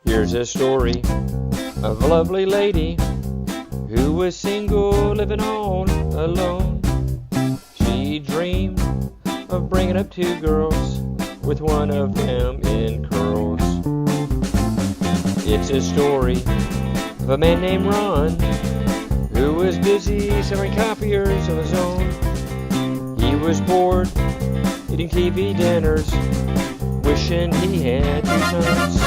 Here's a story of a lovely lady who was single, living all alone. She dreamed of bringing up 2 girls with one of them in curls. It's a story of a man named Ron who was busy selling copiers of his own. He was bored eating TV dinners, wishing he had 2 sons.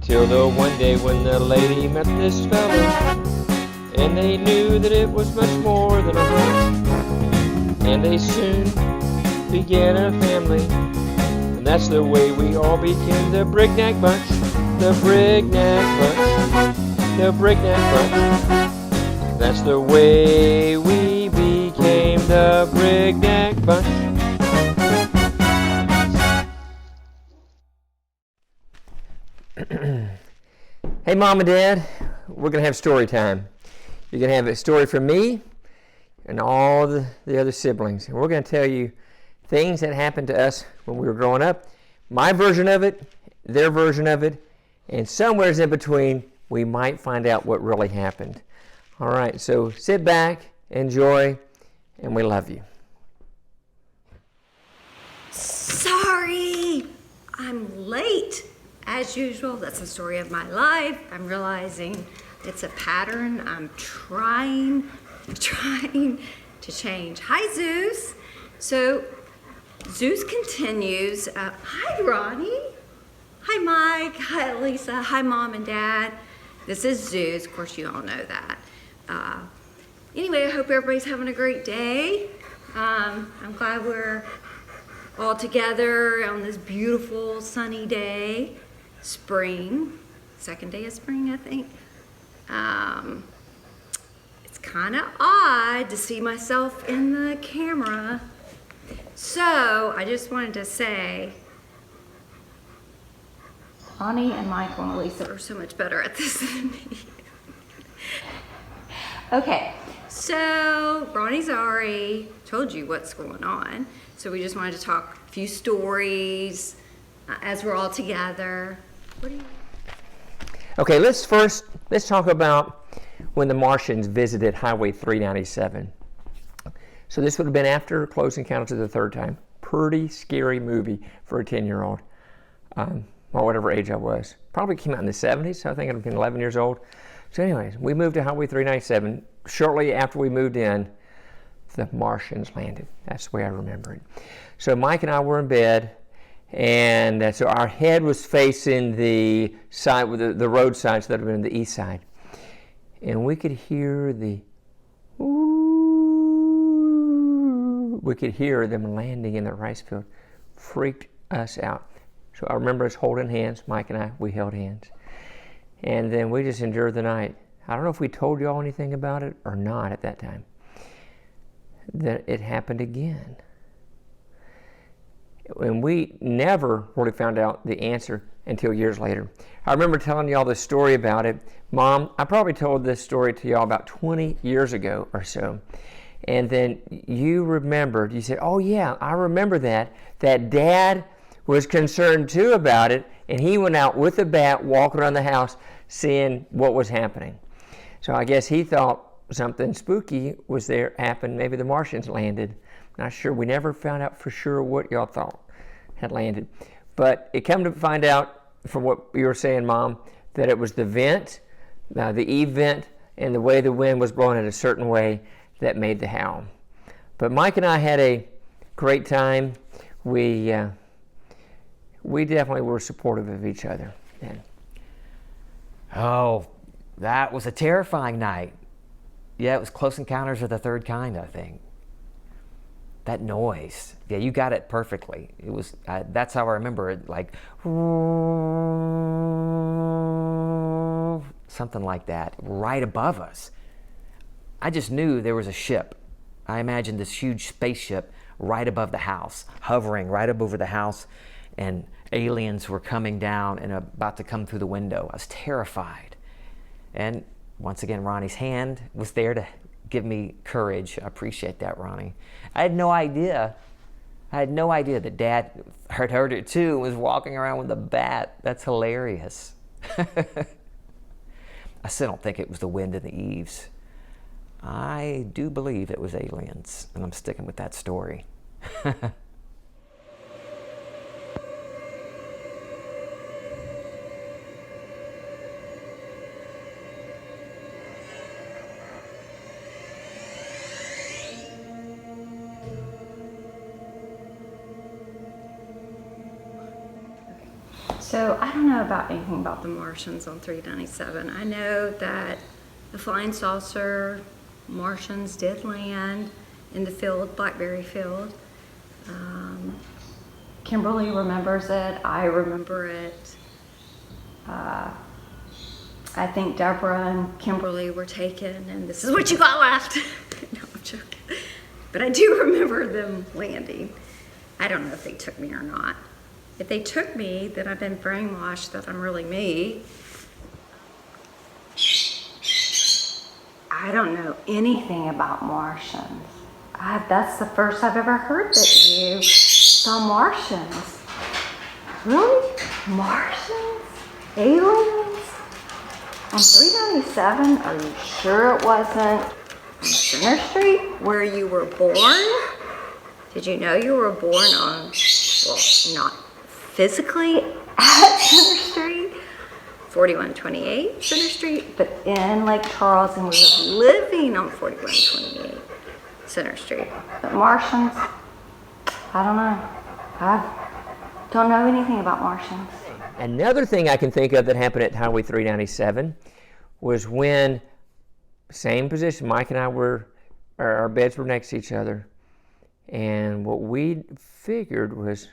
Till the one day when the lady met this fella, and they knew that it was much more than a hunch. And they soon began a family, and that's the way we all became the Brignac Bunch. The Brignac Bunch. The Brignac Bunch. That's the way we became the Brignac Bunch. Hey, Mom and Dad, we're going to have story time. You're going to have a story from me and all the other siblings. And we're going to tell you things that happened to us when we were growing up, my version of it, their version of it, and somewhere in between, we might find out what really happened. All right, so sit back, enjoy, and we love you. Sorry, I'm late. As usual, that's the story of my life. I'm realizing it's a pattern. I'm trying to change. Hi, Zeus. So, Zeus continues. Hi, Ronnie. Hi, Mike. Hi, Lisa. Hi, Mom and Dad. This is Zeus. Of course, you all know that. Anyway, I hope everybody's having a great day. I'm glad we're all together on this beautiful sunny day. Spring, second day of spring, I think. It's kind of odd to see myself in the camera. So I just wanted to say, Ronnie and Michael and Lisa are so much better at this than me. Okay, so Ronnie's already told you what's going on. So we just wanted to talk a few stories as we're all together. What do you? Okay, let's talk about when the Martians visited Highway 397. So this would have been after Close Encounters of the Third Time. Pretty scary movie for a 10-year-old, or whatever age I was. Probably came out in the 70s, so I think I'd been 11 years old. So anyways, we moved to Highway 397. Shortly after we moved in, the Martians landed. That's the way I remember it. So Mike and I were in bed, and so our head was facing the side, with the road side, so that would have been the east side. And we could hear we could hear them landing in the rice field. Freaked us out. So I remember us holding hands, Mike and I, we held hands. And then we just endured the night. I don't know if we told you all anything about it or not at that time. Then it happened again. And we never really found out the answer until years later. I remember telling y'all the story about it. Mom, I probably told this story to y'all about 20 years ago or so. And then you remembered, you said, oh yeah, I remember that Dad was concerned too about it, and he went out with a bat, walking around the house, seeing what was happening. So I guess he thought something spooky was there, happened. Maybe the Martians landed. Not sure. We never found out for sure what y'all thought had landed. But it come to find out, from what you were saying, Mom, that it was the vent, the E vent, and the way the wind was blowing in a certain way that made the howl. But Mike and I had a great time. We definitely were supportive of each other then. Oh, that was a terrifying night. Yeah, it was Close Encounters of the Third Kind, I think. That noise. Yeah, you got it perfectly. It was, that's how I remember it, like, something like that, right above us. I just knew there was a ship. I imagined this huge spaceship right above the house, hovering right up over the house, and aliens were coming down and about to come through the window. I was terrified. And once again, Ronnie's hand was there to give me courage. I appreciate that, Ronnie. I had no idea I had no idea that Dad had heard it too and was walking around with a bat. That's hilarious. I still don't think it was the wind in the eaves. I do believe it was aliens, and I'm sticking with that story. So I don't know about anything about the Martians on 397. I know that the flying saucer Martians did land in the field, Blackberry Field. Kimberly remembers it. I remember it. I think Deborah and Kimberly were taken, and this is what you got left. No, I'm joking. But I do remember them landing. I don't know if they took me or not. If they took me, then I've been brainwashed that I'm really me. I don't know anything about Martians. That's the first I've ever heard that you saw Martians. Really? Martians? Aliens? On 397? Are you sure it wasn't on Center Street where you were born? Did you know you were born on, well, not physically at Center Street, 4128 Center Street, but in Lake Charles, and we were living on 4128 Center Street. But Martians, I don't know. I don't know anything about Martians. Another thing I can think of that happened at Highway 397 was when, same position, Mike and I were, our beds were next to each other, and what we figured was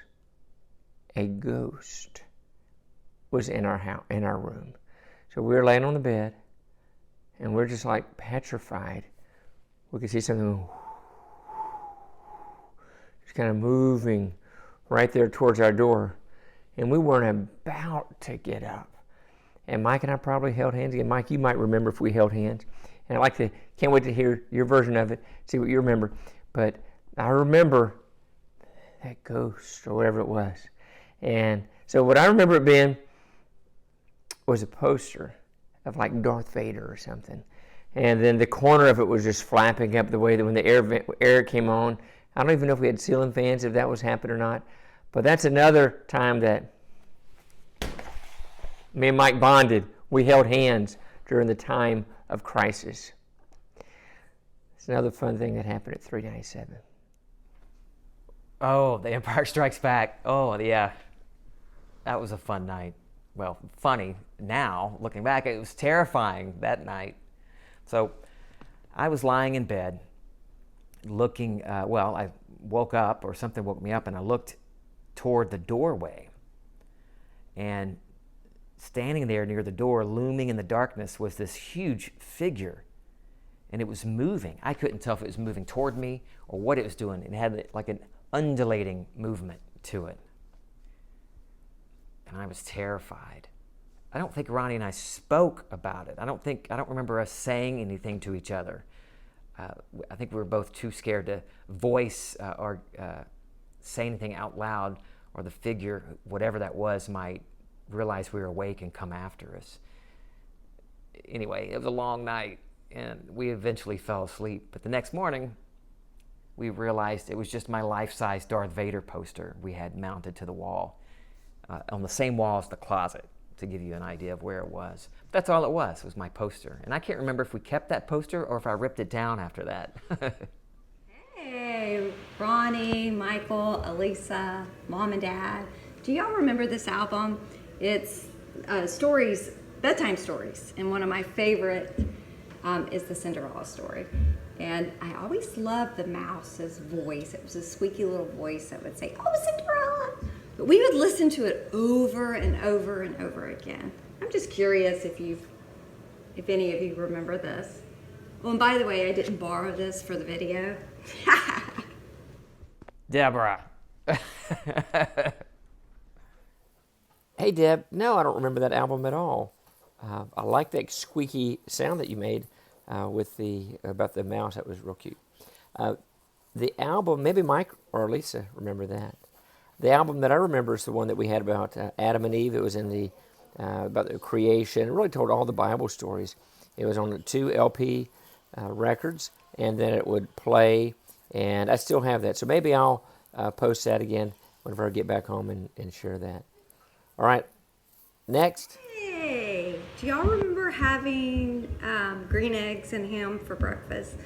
a ghost was in our house, in our room. So we were laying on the bed, and we're just like petrified. We could see something just kind of moving right there towards our door, and we weren't about to get up. And Mike and I probably held hands again. Mike, you might remember if we held hands. And can't wait to hear your version of it, see what you remember. But I remember that ghost or whatever it was. And so what I remember it being was a poster of like Darth Vader or something. And then the corner of it was just flapping up the way that when the air came on. I don't even know if we had ceiling fans, if that was happening or not. But that's another time that me and Mike bonded. We held hands during the time of crisis. It's another fun thing that happened at 397. Oh, The Empire Strikes Back. Oh, yeah. That was a fun night. Well, funny now, looking back, it was terrifying that night. So I was lying in bed looking, I woke up, or something woke me up, and I looked toward the doorway. And standing there near the door, looming in the darkness, was this huge figure. And it was moving. I couldn't tell if it was moving toward me or what it was doing. It had like an undulating movement to it. And I was terrified. I don't think Ronnie and I spoke about it. I don't remember us saying anything to each other. I think we were both too scared to voice or say anything out loud, or the figure, whatever that was, might realize we were awake and come after us. Anyway, it was a long night, and we eventually fell asleep. But the next morning, we realized it was just my life-size Darth Vader poster we had mounted to the wall, on the same wall as the closet, to give you an idea of where it was. That's all it was my poster. And I can't remember if we kept that poster or if I ripped it down after that. Hey, Ronnie, Michael, Elisa, Mom and Dad. Do y'all remember this album? It's stories, bedtime stories. And one of my favorite is the Cinderella story. And I always loved the mouse's voice. It was a squeaky little voice that would say, "Oh, Cinderella." But we would listen to it over and over and over again. I'm just curious if any of you remember this. Oh, and by the way, I didn't borrow this for the video. Deborah. Hey, Deb. No, I don't remember that album at all. I like that squeaky sound that you made about the mouse. That was real cute. the album, maybe Mike or Lisa remember that. The album that I remember is the one that we had about Adam and Eve. It was in the about the creation. It really told all the Bible stories. It was on 2 LP records, and then it would play, and I still have that. So maybe I'll post that again whenever I get back home and share that. All right, next. Hey, do y'all remember having green eggs and ham for breakfast?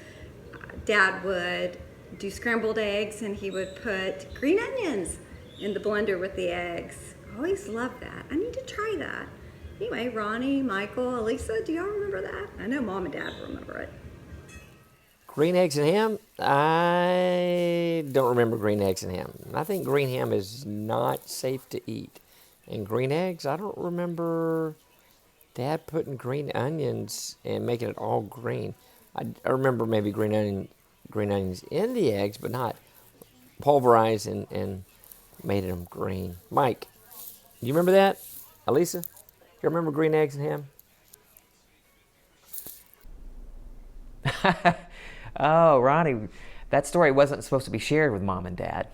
Dad would do scrambled eggs, and he would put green onions in the blender with the eggs. I always loved that. I need to try that. Anyway, Ronnie, Michael, Elisa, do y'all remember that? I know Mom and Dad remember it. Green eggs and ham? I don't remember green eggs and ham. I think green ham is not safe to eat. And green eggs, I don't remember Dad putting green onions and making it all green. I remember maybe green onions in the eggs, but not pulverized and made them green. Mike, do you remember that? Elisa, you remember green eggs and ham? Oh, Ronnie, that story wasn't supposed to be shared with Mom and Dad.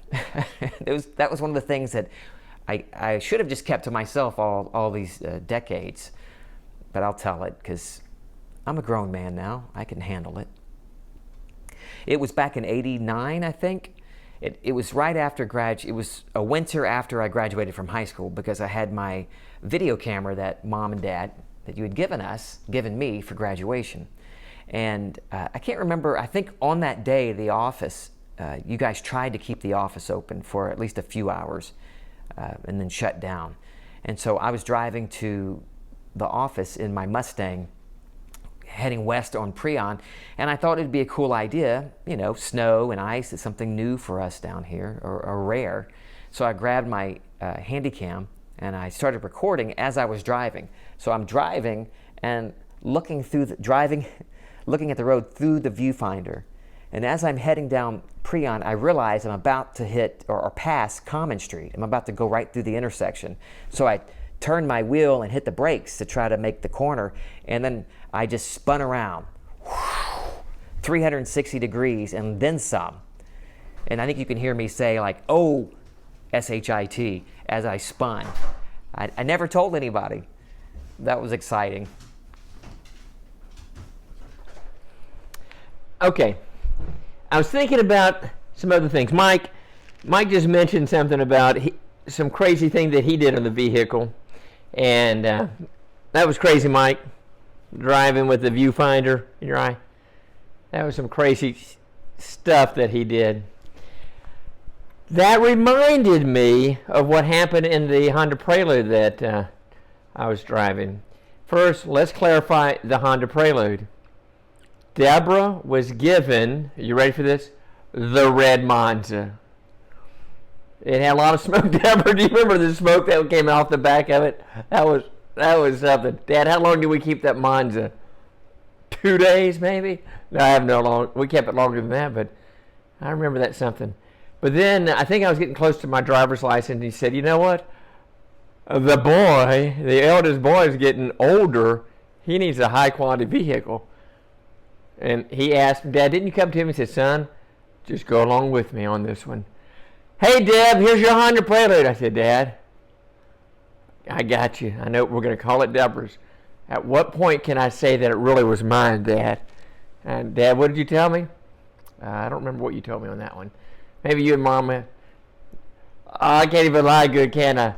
That was one of the things that I should have just kept to myself all these decades. But I'll tell it because I'm a grown man now. I can handle it. It was back in '89, I think. It was right after it was a winter after I graduated from high school, because I had my video camera that Mom and Dad, that you had given me for graduation. And I can't remember, I think on that day, the office, you guys tried to keep the office open for at least a few hours and then shut down. And so I was driving to the office in my Mustang, heading west on Prion, and I thought it'd be a cool idea, snow and ice is something new for us down here, or rare. So I grabbed my Handycam and I started recording as I was driving. So I'm driving and looking at the road through the viewfinder. And as I'm heading down Prion, I realize I'm about to hit or pass Common Street. I'm about to go right through the intersection. So I turned my wheel and hit the brakes to try to make the corner, and then I just spun around 360 degrees and then some. And I think you can hear me say like, "Oh, S-H-I-T," as I spun. I never told anybody. That was exciting. Okay, I was thinking about some other things. Mike just mentioned something about some crazy thing that he did on the vehicle, and that was crazy, Mike. Driving with the viewfinder in your eye. That was some crazy stuff that he did. That reminded me of what happened in the Honda Prelude that I was driving. First, let's clarify the Honda Prelude. Deborah was given, are you ready for this? The red Monza. It had a lot of smoke. Deborah, do you remember the smoke that came off the back of it? That was something. Dad, how long did we keep that Monza? 2 days, maybe? No, I have no long. We kept it longer than that, but I remember that something. But then I think I was getting close to my driver's license, and he said, "You know what? The eldest boy is getting older. He needs a high-quality vehicle." And he asked, "Dad, didn't you come to him and say, 'Son, just go along with me on this one'? Hey, Deb, here's your Honda Prelude." I said, "Dad, I got you. I know we're going to call it Deborah's. At what point can I say that it really was mine, Dad?" And Dad, what did you tell me? I don't remember what you told me on that one. Maybe you and Mom. I can't even lie good, can I?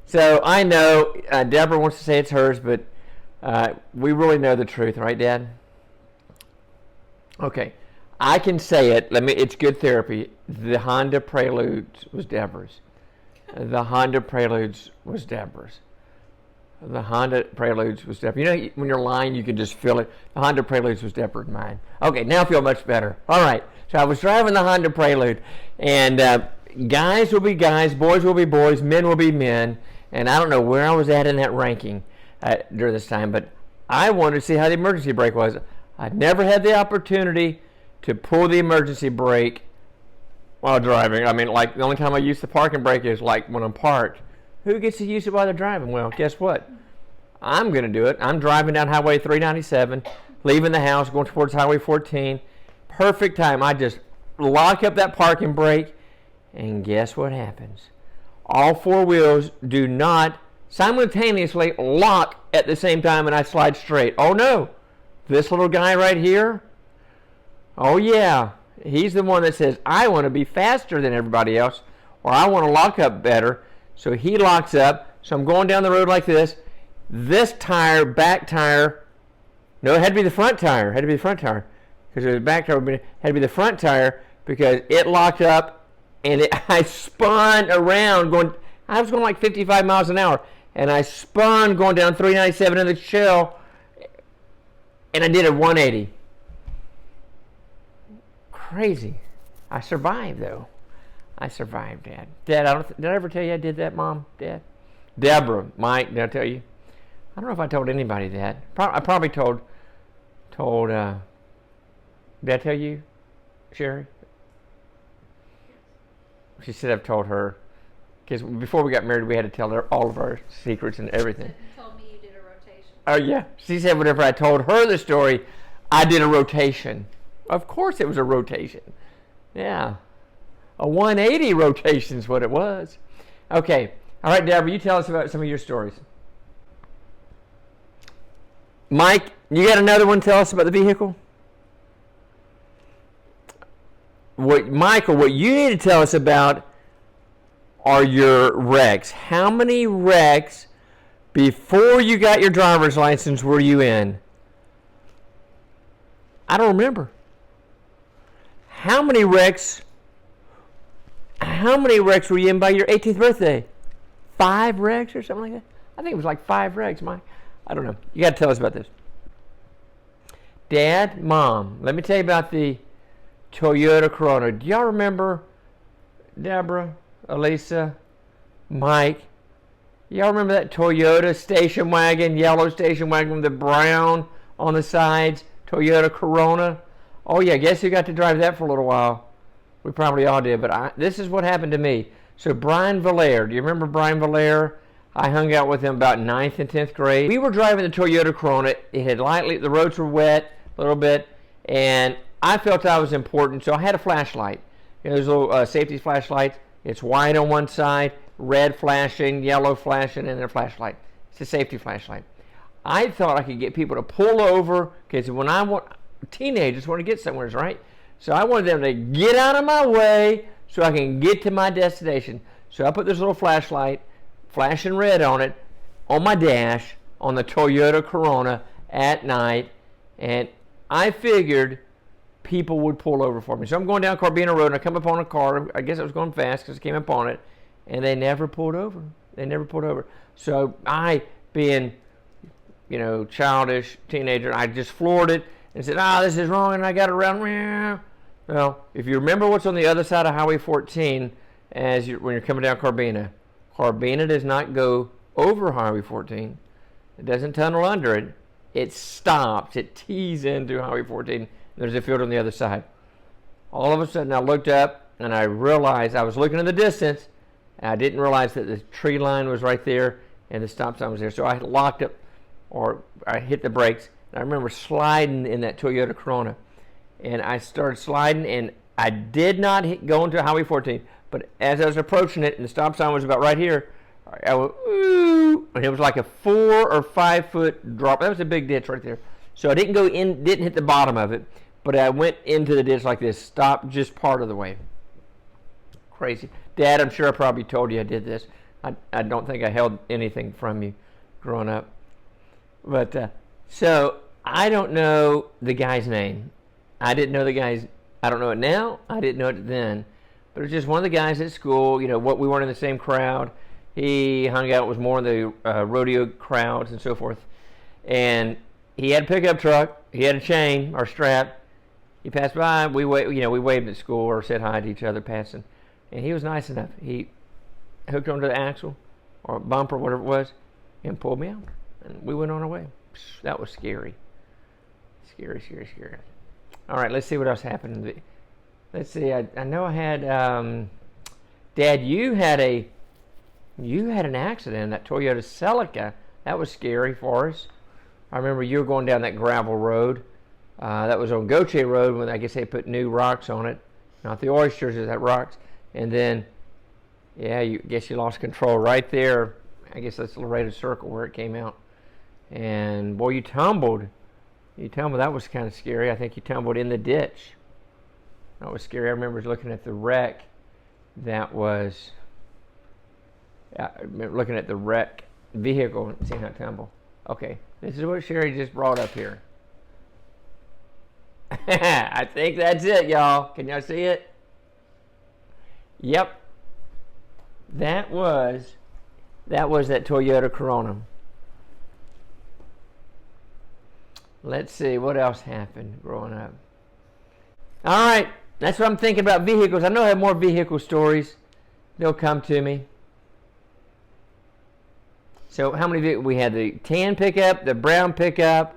So I know Deborah wants to say it's hers, but we really know the truth, right, Dad? Okay, I can say it. It's good therapy. The Honda Preludes was Deborah's. The Honda Preludes was Deborah's. The Honda Preludes was Deborah's. You know, when you're lying, you can just feel it. The Honda Preludes was Deborah and mine. Okay, now I feel much better. All right, so I was driving the Honda Prelude, and guys will be guys, boys will be boys, men will be men, and I don't know where I was at in that ranking during this time, but I wanted to see how the emergency brake was. I'd never had the opportunity to pull the emergency brake while driving. I mean, like, the only time I use the parking brake is like when I'm parked. Who gets to use it while they're driving? Well, guess what? I'm going to do it. I'm driving down Highway 397, leaving the house, going towards Highway 14. Perfect time. I just lock up that parking brake, and guess what happens? All four wheels do not simultaneously lock at the same time, and I slide straight. Oh no, this little guy right here, oh yeah, he's the one that says, I want to be faster than everybody else, or I want to lock up better. So he locks up. So I'm going down the road like this. This tire, back tire, no, it had to be the front tire. Because it was back tire, it had to be the front tire because it locked up, and I spun around I was going like 55 miles an hour, and I spun going down 397 in the shell, and I did a 180. Crazy. I survived, though. I survived, Dad. Dad, did I ever tell you I did that, Mom? Dad? Deborah, Mike, did I tell you? I don't know if I told anybody that. I probably told, did I tell you, Sherry? She said I've told her. Because before we got married, we had to tell her all of our secrets and everything. You told me you did a rotation. Oh, yeah. She said whenever I told her the story, I did a rotation. Of course it was a rotation. Yeah. A 180 rotation is what it was. Okay. All right, Deborah, you tell us about some of your stories. Mike, you got another one? Tell us about the vehicle. Michael, what you need to tell us about are your wrecks. How many wrecks before you got your driver's license were you in? I don't remember. How many wrecks were you in by your 18th birthday? 5 wrecks or something like that? I think it was like 5 wrecks, Mike. I don't know. You got to tell us about this. Dad, Mom, let me tell you about the Toyota Corona. Do y'all remember, Deborah, Elisa, Mike? Y'all remember that Toyota station wagon, yellow station wagon with the brown on the sides? Toyota Corona? Oh yeah, guess who got to drive that for a little while? We probably all did, but this is what happened to me. So Brian Valere, do you remember Brian Valere? I hung out with him about 9th and 10th grade. We were driving the Toyota Corona. It had the roads were wet a little bit, and I felt I was important, so I had a flashlight. You know, those little safety flashlights. It's white on one side, red flashing, yellow flashing, and then a flashlight. It's a safety flashlight. I thought I could get people to pull over, because when teenagers want to get somewhere, right? So I wanted them to get out of my way so I can get to my destination. So I put this little flashlight, flashing red on it, on my dash, on the Toyota Corona at night, and I figured people would pull over for me. So I'm going down Carbina Road, and I come upon a car. I guess I was going fast because I came upon it, and they never pulled over. So I, being, childish teenager, I just floored it and said, this is wrong, and I got it around. Well, if you remember what's on the other side of Highway 14 when you're coming down Carbina does not go over Highway 14. It doesn't tunnel under it. It stops. It tees into Highway 14. There's a field on the other side. All of a sudden, I looked up, and I realized I was looking in the distance, and I didn't realize that the tree line was right there, and the stop sign was there. So I locked up, or I hit the brakes. And I remember sliding in that Toyota Corona, and I started sliding, and I did not go into Highway 14, but as I was approaching it, and the stop sign was about right here, I went, ooh, and it was like a 4 or 5 foot drop. That was a big ditch right there. So I didn't hit the bottom of it, but I went into the ditch like this, stopped just part of the way. Crazy. Dad, I'm sure I probably told you I did this. I don't think I held anything from you growing up. But, so I don't know the guy's name. I don't know it now. I didn't know it then. But it was just one of the guys at school. We weren't in the same crowd. He hung out with more of the rodeo crowds and so forth. And he had a pickup truck. He had a chain or strap. He passed by. We waved at school or said hi to each other passing. And he was nice enough. He hooked onto the axle or bumper, whatever it was, and pulled me out. And we went on our way. That was scary. Scary. All right, let's see what else happened. Let's see. I know I had. Dad, you had an accident in that Toyota Celica. That was scary for us. I remember you were going down that gravel road. That was on Gautier Road when I guess they put new rocks on it. Not the oysters, is that rocks. And then, yeah, you guess you lost control right there. I guess that's the Laredo Circle where it came out. And boy, you tumbled. That was kind of scary. I think you tumbled in the ditch. That was scary. I remember looking at the wreck. I remember looking at the wreck vehicle and seeing how it tumbled. Okay, this is what Sherry just brought up here. I think that's it, y'all. Can y'all see it? Yep. That was that Toyota Corona. Let's see, what else happened growing up? All right, that's what I'm thinking about vehicles. I know I have more vehicle stories. They'll come to me. So how many vehicles? We had the tan pickup, the brown pickup,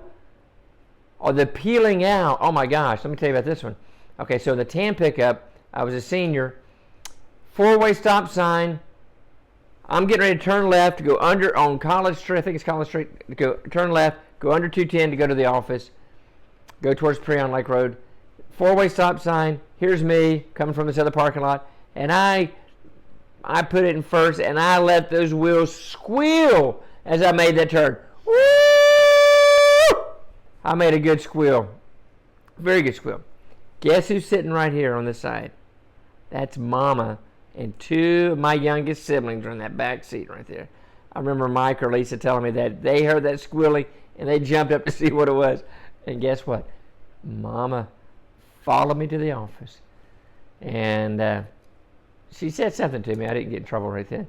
or the peeling out. Oh my gosh, let me tell you about this one. Okay, so the tan pickup, I was a senior, 4-way stop sign. I'm getting ready to turn left to go under on College Street. I think it's College Street. Turn left, go under 210 to go to the office. Go towards Preon Lake Road. 4-way stop sign. Here's me coming from this other parking lot, and I put it in first, and I let those wheels squeal as I made that turn. Woo! I made a good squeal. Very good squeal. Guess who's sitting right here on this side? That's Mama and 2 of my youngest siblings are in that back seat right there. I remember Mike or Lisa telling me that they heard that squealing, and they jumped up to see what it was. And guess what? Mama followed me to the office. And she said something to me. I didn't get in trouble right then.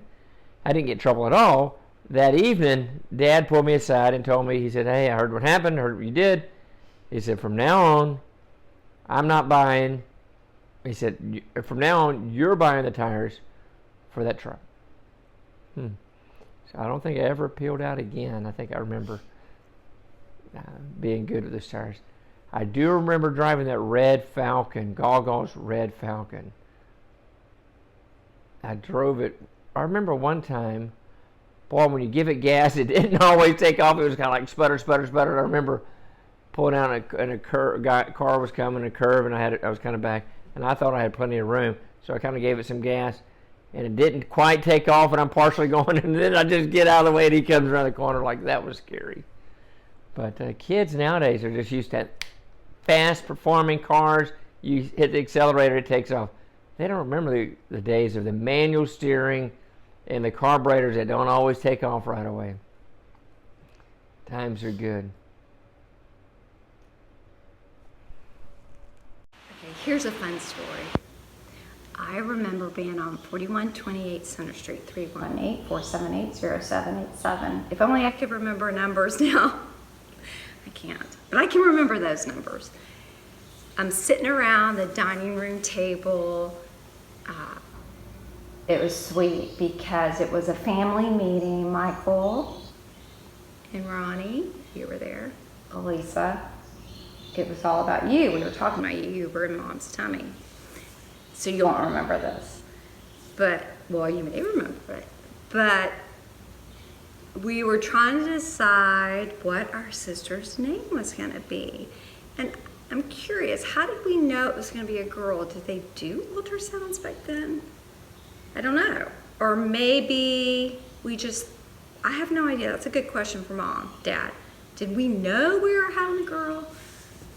I didn't get in trouble at all. That evening, Dad pulled me aside and told me, he said, hey, I heard what happened, I heard what you did. He said, from now on, I'm not buying. He said, from now on, you're buying the tires for that truck. So I don't think I ever peeled out again. I think I remember being good with those tires. I do remember driving that red Falcon, Gauguin's red Falcon. I drove it. I remember one time, boy, when you give it gas, it didn't always take off. It was kind of like sputter, sputter, sputter. I remember pulling out in a curve. Car was coming a curve, and I was kind of back, and I thought I had plenty of room, so I kind of gave it some gas, and it didn't quite take off, and I'm partially going, and then I just get out of the way, and he comes around the corner. Like, that was scary. But kids nowadays are just used to fast-performing cars. You hit the accelerator, it takes off. They don't remember the days of the manual steering and the carburetors that don't always take off right away. Times are good. Okay, here's a fun story. I remember being on 4128 Center Street, 318-478-0787. If only I could remember numbers now. I can't, but I can remember those numbers. I'm sitting around the dining room table. It was sweet because it was a family meeting. Michael and Ronnie, you were there. Elisa, it was all about you. We were talking about you. You were in Mom's tummy. So you won't remember this. But, well, you may remember it. But we were trying to decide what our sister's name was going to be. And I'm curious, how did we know it was going to be a girl? Did they do ultrasounds back then? I don't know. Or maybe we just, I have no idea. That's a good question for Mom, Dad. Did we know we were having a girl?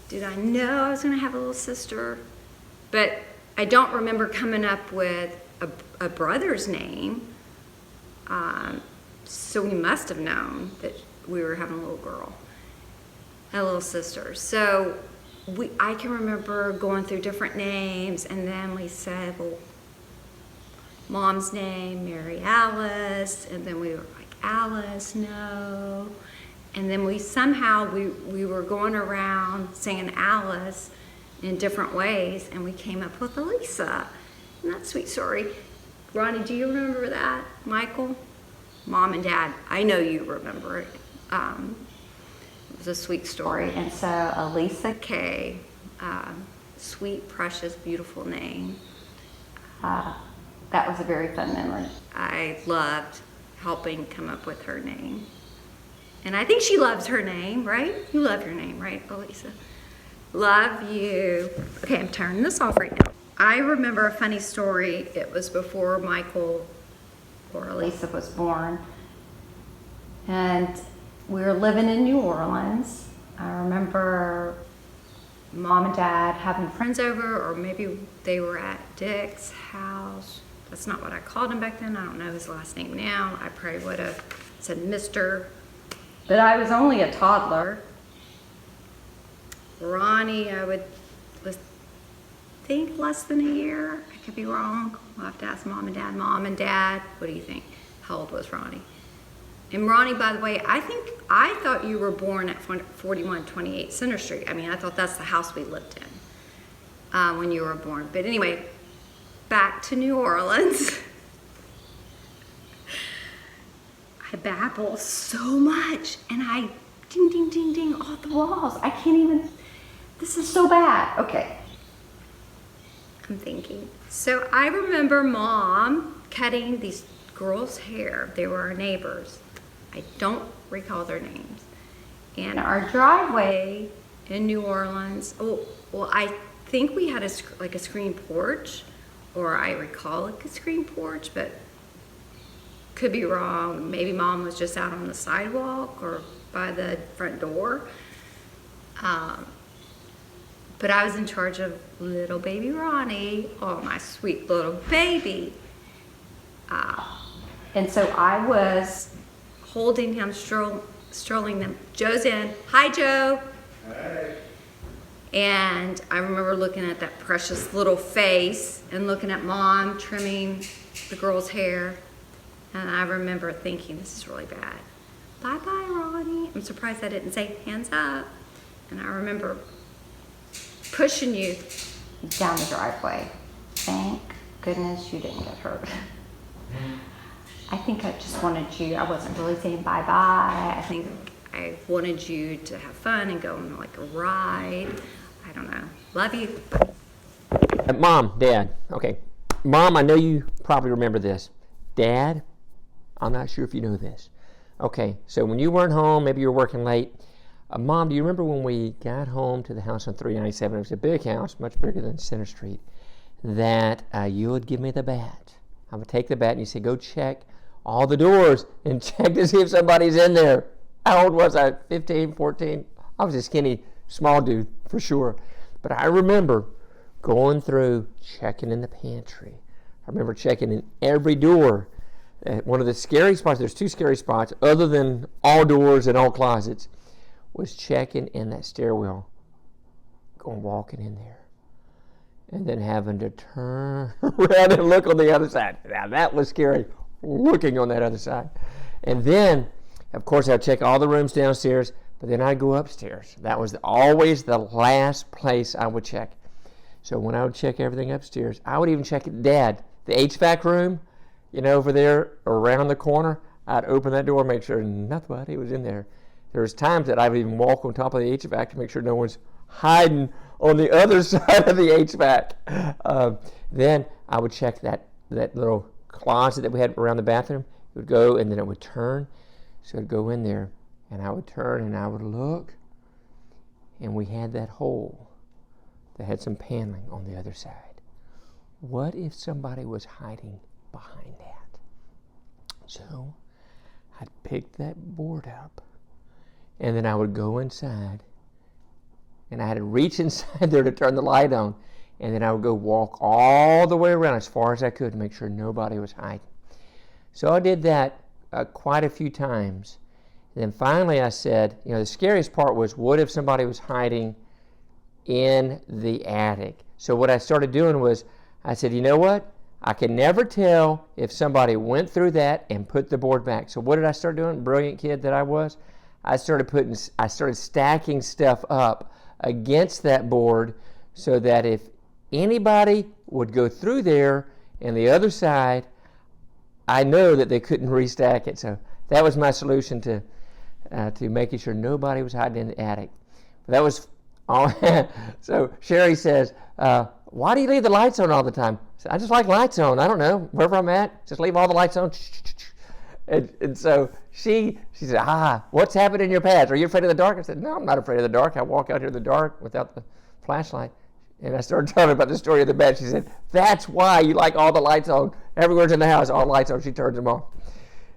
Did I know I was going to have a little sister? But I don't remember coming up with a brother's name. So we must have known that we were having a little girl, a little sister. So I can remember going through different names, and then we said, well, Mom's name, Mary Alice, and then we were like, Alice, no. And then we were going around saying Alice in different ways, and we came up with Elisa. And that's a sweet story. Ronnie, do you remember that? Michael? Mom and Dad, I know you remember it. It was a sweet story. And so Elisa Kay, sweet, precious, beautiful name. That was a very fun memory. I loved helping come up with her name. And I think she loves her name, right? You love your name, right, Elisa? Love you. Okay, I'm turning this off right now. I remember a funny story. It was before Michael or Elisa was born. And we were living in New Orleans. I remember Mom and Dad having friends over, or maybe they were at Dick's house. That's not what I called him back then. I don't know his last name now. I probably would have said Mr. But I was only a toddler. Ronnie, I was think less than a year. I could be wrong. We'll have to ask Mom and Dad. Mom and Dad, what do you think? How old was Ronnie? And Ronnie, by the way, I thought you were born at 4128 Center Street. I mean, I thought that's the house we lived in when you were born. But anyway, back to New Orleans. I babble so much, and I ding, ding, ding, ding off the walls. I can't even, this is so bad. Okay. I'm thinking. So I remember Mom cutting these girls' hair. They were our neighbors. I don't recall their names. And our driveway in New Orleans, I think we had a screen porch, or I recall like a screen porch, but could be wrong. Maybe Mom was just out on the sidewalk or by the front door. But I was in charge of little baby Ronnie. Oh, my sweet little baby. And so I was holding him, strolling them. Joe's in. Hi, Joe. Hey. And I remember looking at that precious little face and looking at Mom trimming the girl's hair. And I remember thinking, this is really bad. Bye-bye, Ronnie. I'm surprised I didn't say hands up. And I remember pushing you down the driveway. Thank goodness you didn't get hurt. I think I just wanted you, I wasn't really saying bye-bye. I think I wanted you to have fun and go on like a ride. I don't know. Love you. Mom, Dad, okay. Mom, I know you probably remember this. Dad, I'm not sure if you know this. Okay, so when you weren't home, maybe you were working late. Mom, do you remember when we got home to the house on 397? It was a big house, much bigger than Center Street, that you would give me the bat. I would take the bat and you say, go check all the doors and check to see if somebody's in there. How old was I? 15, 14? I was a skinny, small dude for sure. But I remember going through, checking in the pantry. I remember checking in every door. One of the scary spots, there's two scary spots, other than all doors and all closets, was checking in that stairwell, going walking in there, and then having to turn around and look on the other side. Now that was scary, looking on that other side. And then, of course, I'd check all the rooms downstairs, but then I'd go upstairs. That was always the last place I would check. So when I would check everything upstairs, I would even check Dad, the HVAC room, over there around the corner. I'd open that door, make sure nobody was in there. There was times that I would even walk on top of the HVAC to make sure no one's hiding on the other side of the HVAC. Then I would check that little closet that we had around the bathroom. It would go and then it would turn. So I'd go in there and I would turn and I would look, and we had that hole that had some paneling on the other side. What if somebody was hiding behind that? So I'd pick that board up, and then I would go inside, and I had to reach inside there to turn the light on, and then I would go walk all the way around as far as I could to make sure nobody was hiding. So I did that quite a few times. And then finally I said, the scariest part was, what if somebody was hiding in the attic? So what I started doing was, I said, you know what? I can never tell if somebody went through that and put the board back. So what did I start doing? Brilliant kid that I was. I started stacking stuff up against that board so that if anybody would go through there and the other side, I know that they couldn't restack it. So that was my solution to making sure nobody was hiding in the attic. That was all. So Sherry says, why do you leave the lights on all the time? I said, I just like lights on. I don't know. Wherever I'm at, just leave all the lights on. And so she said, what's happened in your past? Are you afraid of the dark? I said, no, I'm not afraid of the dark. I walk out here in the dark without the flashlight. And I started telling her about the story of the bed. She said, that's why you like all the lights on. Everywhere's in the house, all the lights on. She turns them off.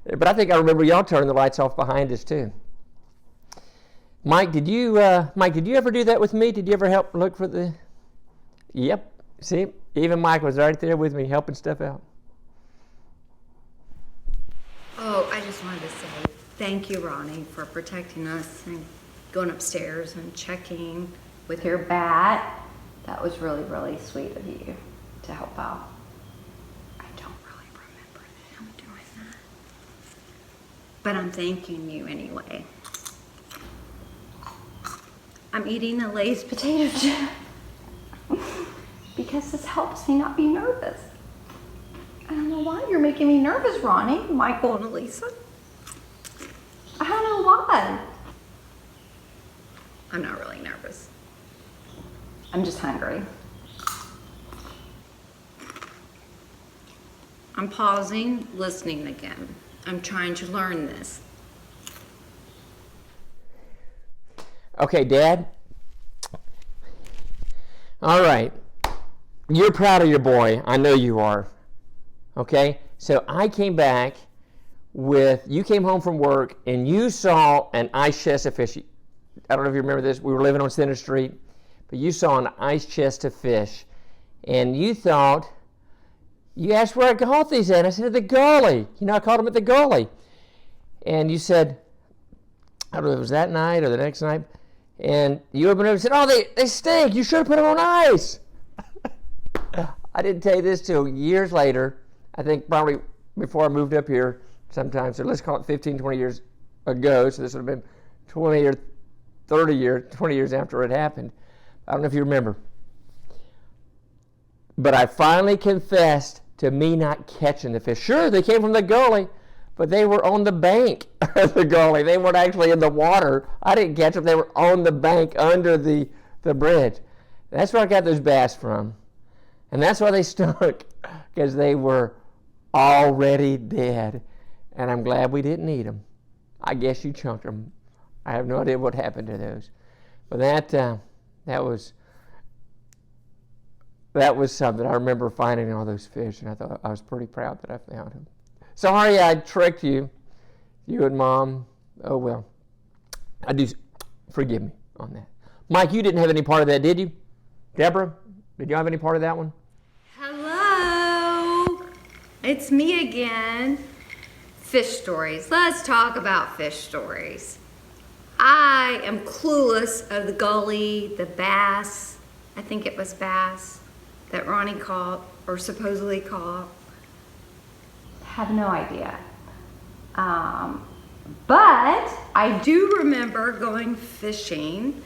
But I think I remember y'all turning the lights off behind us too. Mike, did you ever do that with me? Did you ever help look for the? Yep. See, even Mike was right there with me helping stuff out. Oh, I just wanted to say thank you, Ronnie, for protecting us and going upstairs and checking with your bat. That was really, really sweet of you to help out. I don't really remember him doing that. But I'm thanking you anyway. I'm eating a Lay's potato chip because this helps me not be nervous. I don't know why you're making me nervous, Ronnie, Michael, and Elisa. I don't know why. I'm not really nervous. I'm just hungry. I'm pausing, listening again. I'm trying to learn this. Okay, Dad. All right. You're proud of your boy. I know you are. Okay? So I came back you came home from work and you saw an ice chest of fish. I don't know if you remember this. We were living on Center Street, but you saw an ice chest of fish. And you asked where I caught these at. I said, at the gully. I caught them at the gully. And you said, I don't know if it was that night or the next night, and you opened it up and said, oh, they stink. You should have put them on ice. I didn't tell you this till years later. I think probably before I moved up here sometime. So let's call it 15, 20 years ago. So this would have been 20 or 20 years after it happened. I don't know if you remember. But I finally confessed to me not catching the fish. Sure, they came from the gully, but they were on the bank of the gully. They weren't actually in the water. I didn't catch them. They were on the bank under the bridge. That's where I got those bass from. And that's why they stunk, because they were already dead. And I'm glad we didn't eat them. I guess you chunked them. I have no idea what happened to those. But that was something. I remember finding all those fish, and I thought I was pretty proud that I found them. Sorry I tricked you and Mom. Oh well. I do. Forgive me on that. Mike, you didn't have any part of that, did you? Deborah, did you have any part of that one? Hello, it's me again. Fish stories. Let's talk about fish stories. I am clueless of the gully, the bass. I think it was bass that Ronnie caught or supposedly caught. Have no idea. But I do remember going fishing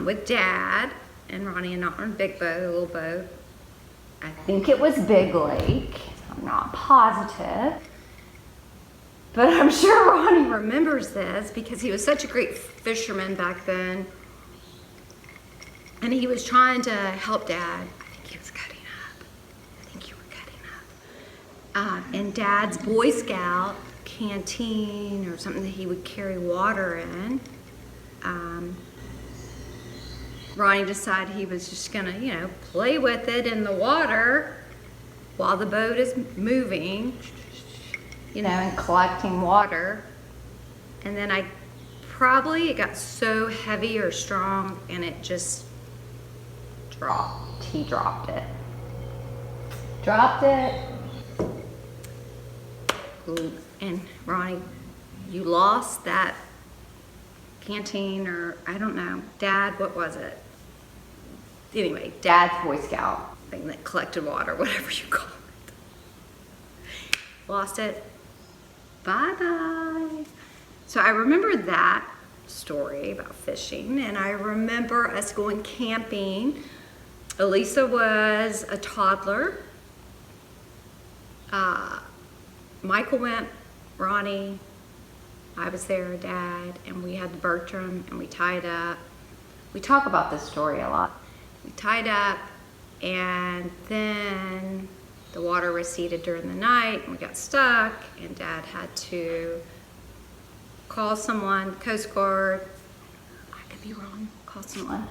with Dad and Ronnie and not on a big boat, a little boat. I think it was Big Lake. I'm not positive. But I'm sure Ronnie remembers this because he was such a great fisherman back then. And he was trying to help Dad. I think he was cutting up. I think you were cutting up. In Dad's Boy Scout canteen or something that he would carry water in, Ronnie decided he was just gonna, play with it in the water while the boat is moving, and collecting water. And then it got so heavy or strong and it just dropped. He dropped it. Ooh. And Ronnie, you lost that canteen or I don't know. Dad, what was it? Anyway, Dad's Boy Scout thing that collected water, whatever you call it. Lost it. Bye-bye. So I remember that story about fishing, and I remember us going camping. Elisa was a toddler. Michael went, Ronnie, I was there, Dad, and we had the Bertram, and we tied up. We talk about this story a lot. We tied up, and then the water receded during the night, and we got stuck, and Dad had to call someone, Coast Guard. I could be wrong. Call someone.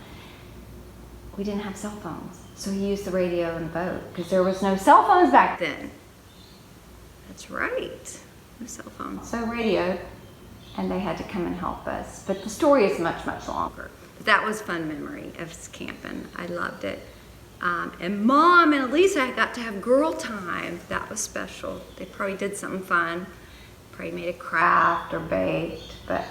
we didn't have cell phones. So he used the radio in the boat because there was no cell phones back then. That's right, no cell phones. So radio, and they had to come and help us. But the story is much, much longer. But that was a fun memory of camping. I loved it. And Mom and Elisa got to have girl time. That was special. They probably did something fun. Probably made a craft or baked. But,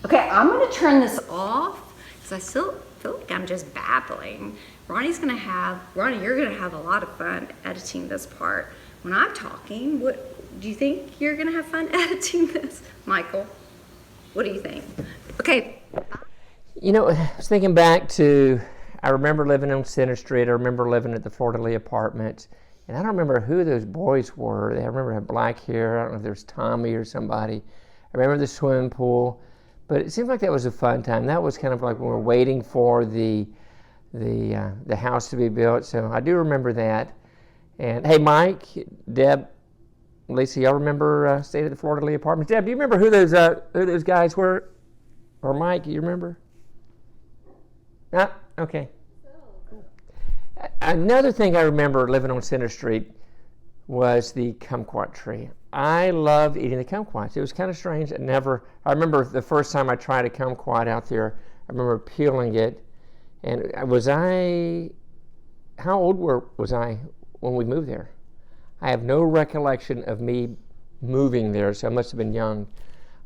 okay, I'm going to turn this off because I still feel like I'm just babbling. Ronnie, you're going to have a lot of fun editing this part. When I'm talking, what do you think you're going to have fun editing this? Michael, what do you think? Okay. You know, I was thinking back to, I remember living on Center Street. I remember living at the Florida Lee Apartments. And I don't remember who those boys were. I remember had black hair. I don't know if there was Tommy or somebody. I remember the swimming pool. But it seemed like that was a fun time. That was kind of like when we were waiting for the house to be built. So I do remember that. And hey, Mike, Deb, Lisa, y'all remember staying at the Florida Lee Apartments? Deb, do you remember who those guys were? Or Mike, you remember? Okay. Another thing I remember living on Center Street was the kumquat tree. I loved eating the kumquats. It was kind of strange. I remember the first time I tried a kumquat out there, I remember peeling it. And how old was I when we moved there? I have no recollection of me moving there, so I must have been young.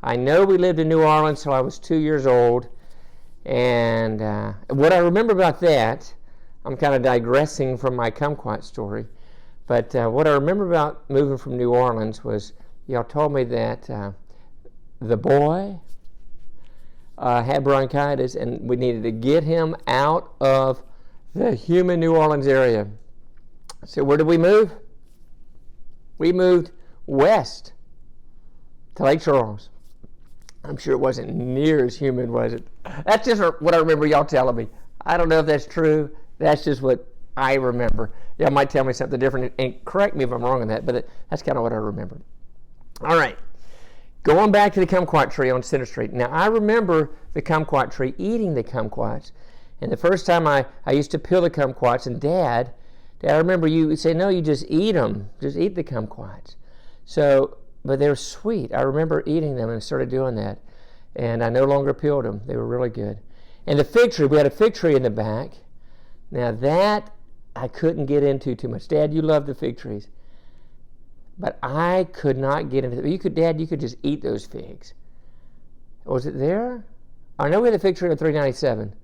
I know we lived in New Orleans till I was 2 years old. And what I remember about that, I'm kind of digressing from my kumquat story, but what I remember about moving from New Orleans was y'all told me that the boy had bronchitis and we needed to get him out of the humid New Orleans area. So where did we move? We moved west to Lake Charles. I'm sure it wasn't near as humid, was it? That's just what I remember y'all telling me. I don't know if that's true. That's just what I remember. Y'all might tell me something different, and correct me if I'm wrong on that, but that's kind of what I remember. All right. Going back to the kumquat tree on Center Street. Now, I remember the kumquat tree, eating the kumquats. And the first time I used to peel the kumquats, and Dad, I remember you would say, no, you just eat them. Just eat the kumquats. So, but they were sweet. I remember eating them and started doing that. And I no longer peeled them. They were really good. And the fig tree, we had a fig tree in the back. Now that I couldn't get into too much. Dad, you love the fig trees. But I could not get into it. Dad, you could just eat those figs. Was it there? I know we had a fig tree on 397.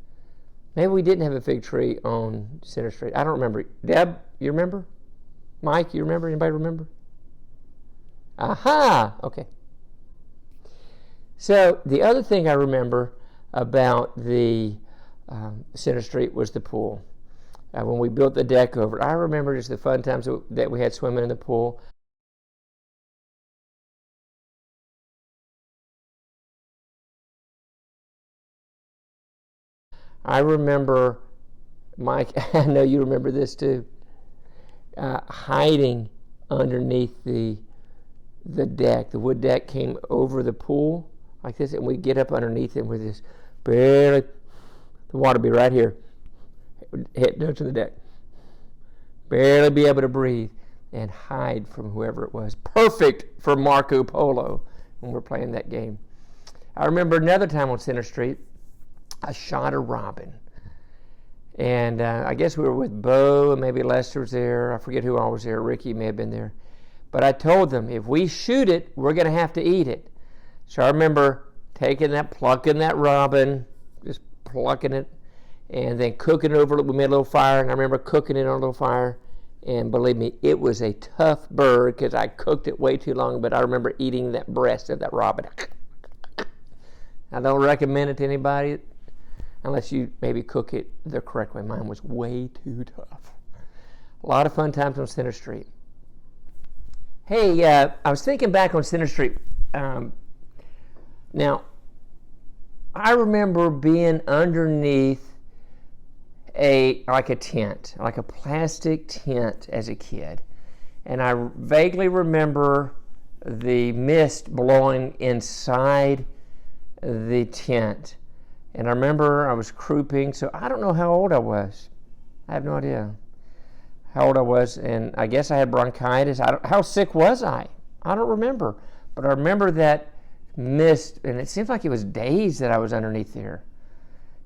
Maybe we didn't have a fig tree on Center Street. I don't remember. Deb, you remember? Mike, you remember? Anybody remember? Aha! Okay. So the other thing I remember about the Center Street was the pool. When we built the deck over it, I remember just the fun times that we had swimming in the pool. I remember, Mike, I know you remember this too, hiding underneath the deck. The wood deck came over the pool like this, and we'd get up underneath it with this barely, the water would be right here, head down to the deck, barely be able to breathe, and hide from whoever it was. Perfect for Marco Polo when we're playing that game. I remember another time on Center Street, I shot a robin. And I guess we were with Bo and maybe Lester was there. I forget who all was there. Ricky may have been there. But I told them, if we shoot it, we're going to have to eat it. So I remember plucking that robin, just plucking it, and then cooking it over. We made a little fire, and I remember cooking it on a little fire. And believe me, it was a tough bird because I cooked it way too long, but I remember eating that breast of that robin. I don't recommend it to anybody unless you maybe cook it the correct way. Mine was way too tough. A lot of fun times on Center Street. Hey, I was thinking back on Center Street. Now, I remember being underneath like a tent, like a plastic tent as a kid. And I vaguely remember the mist blowing inside the tent. And I remember I was croupiing, so I don't know how old I was. I have no idea how old I was, and I guess I had bronchitis. How sick was I? I don't remember. But I remember that mist, and it seems like it was days that I was underneath there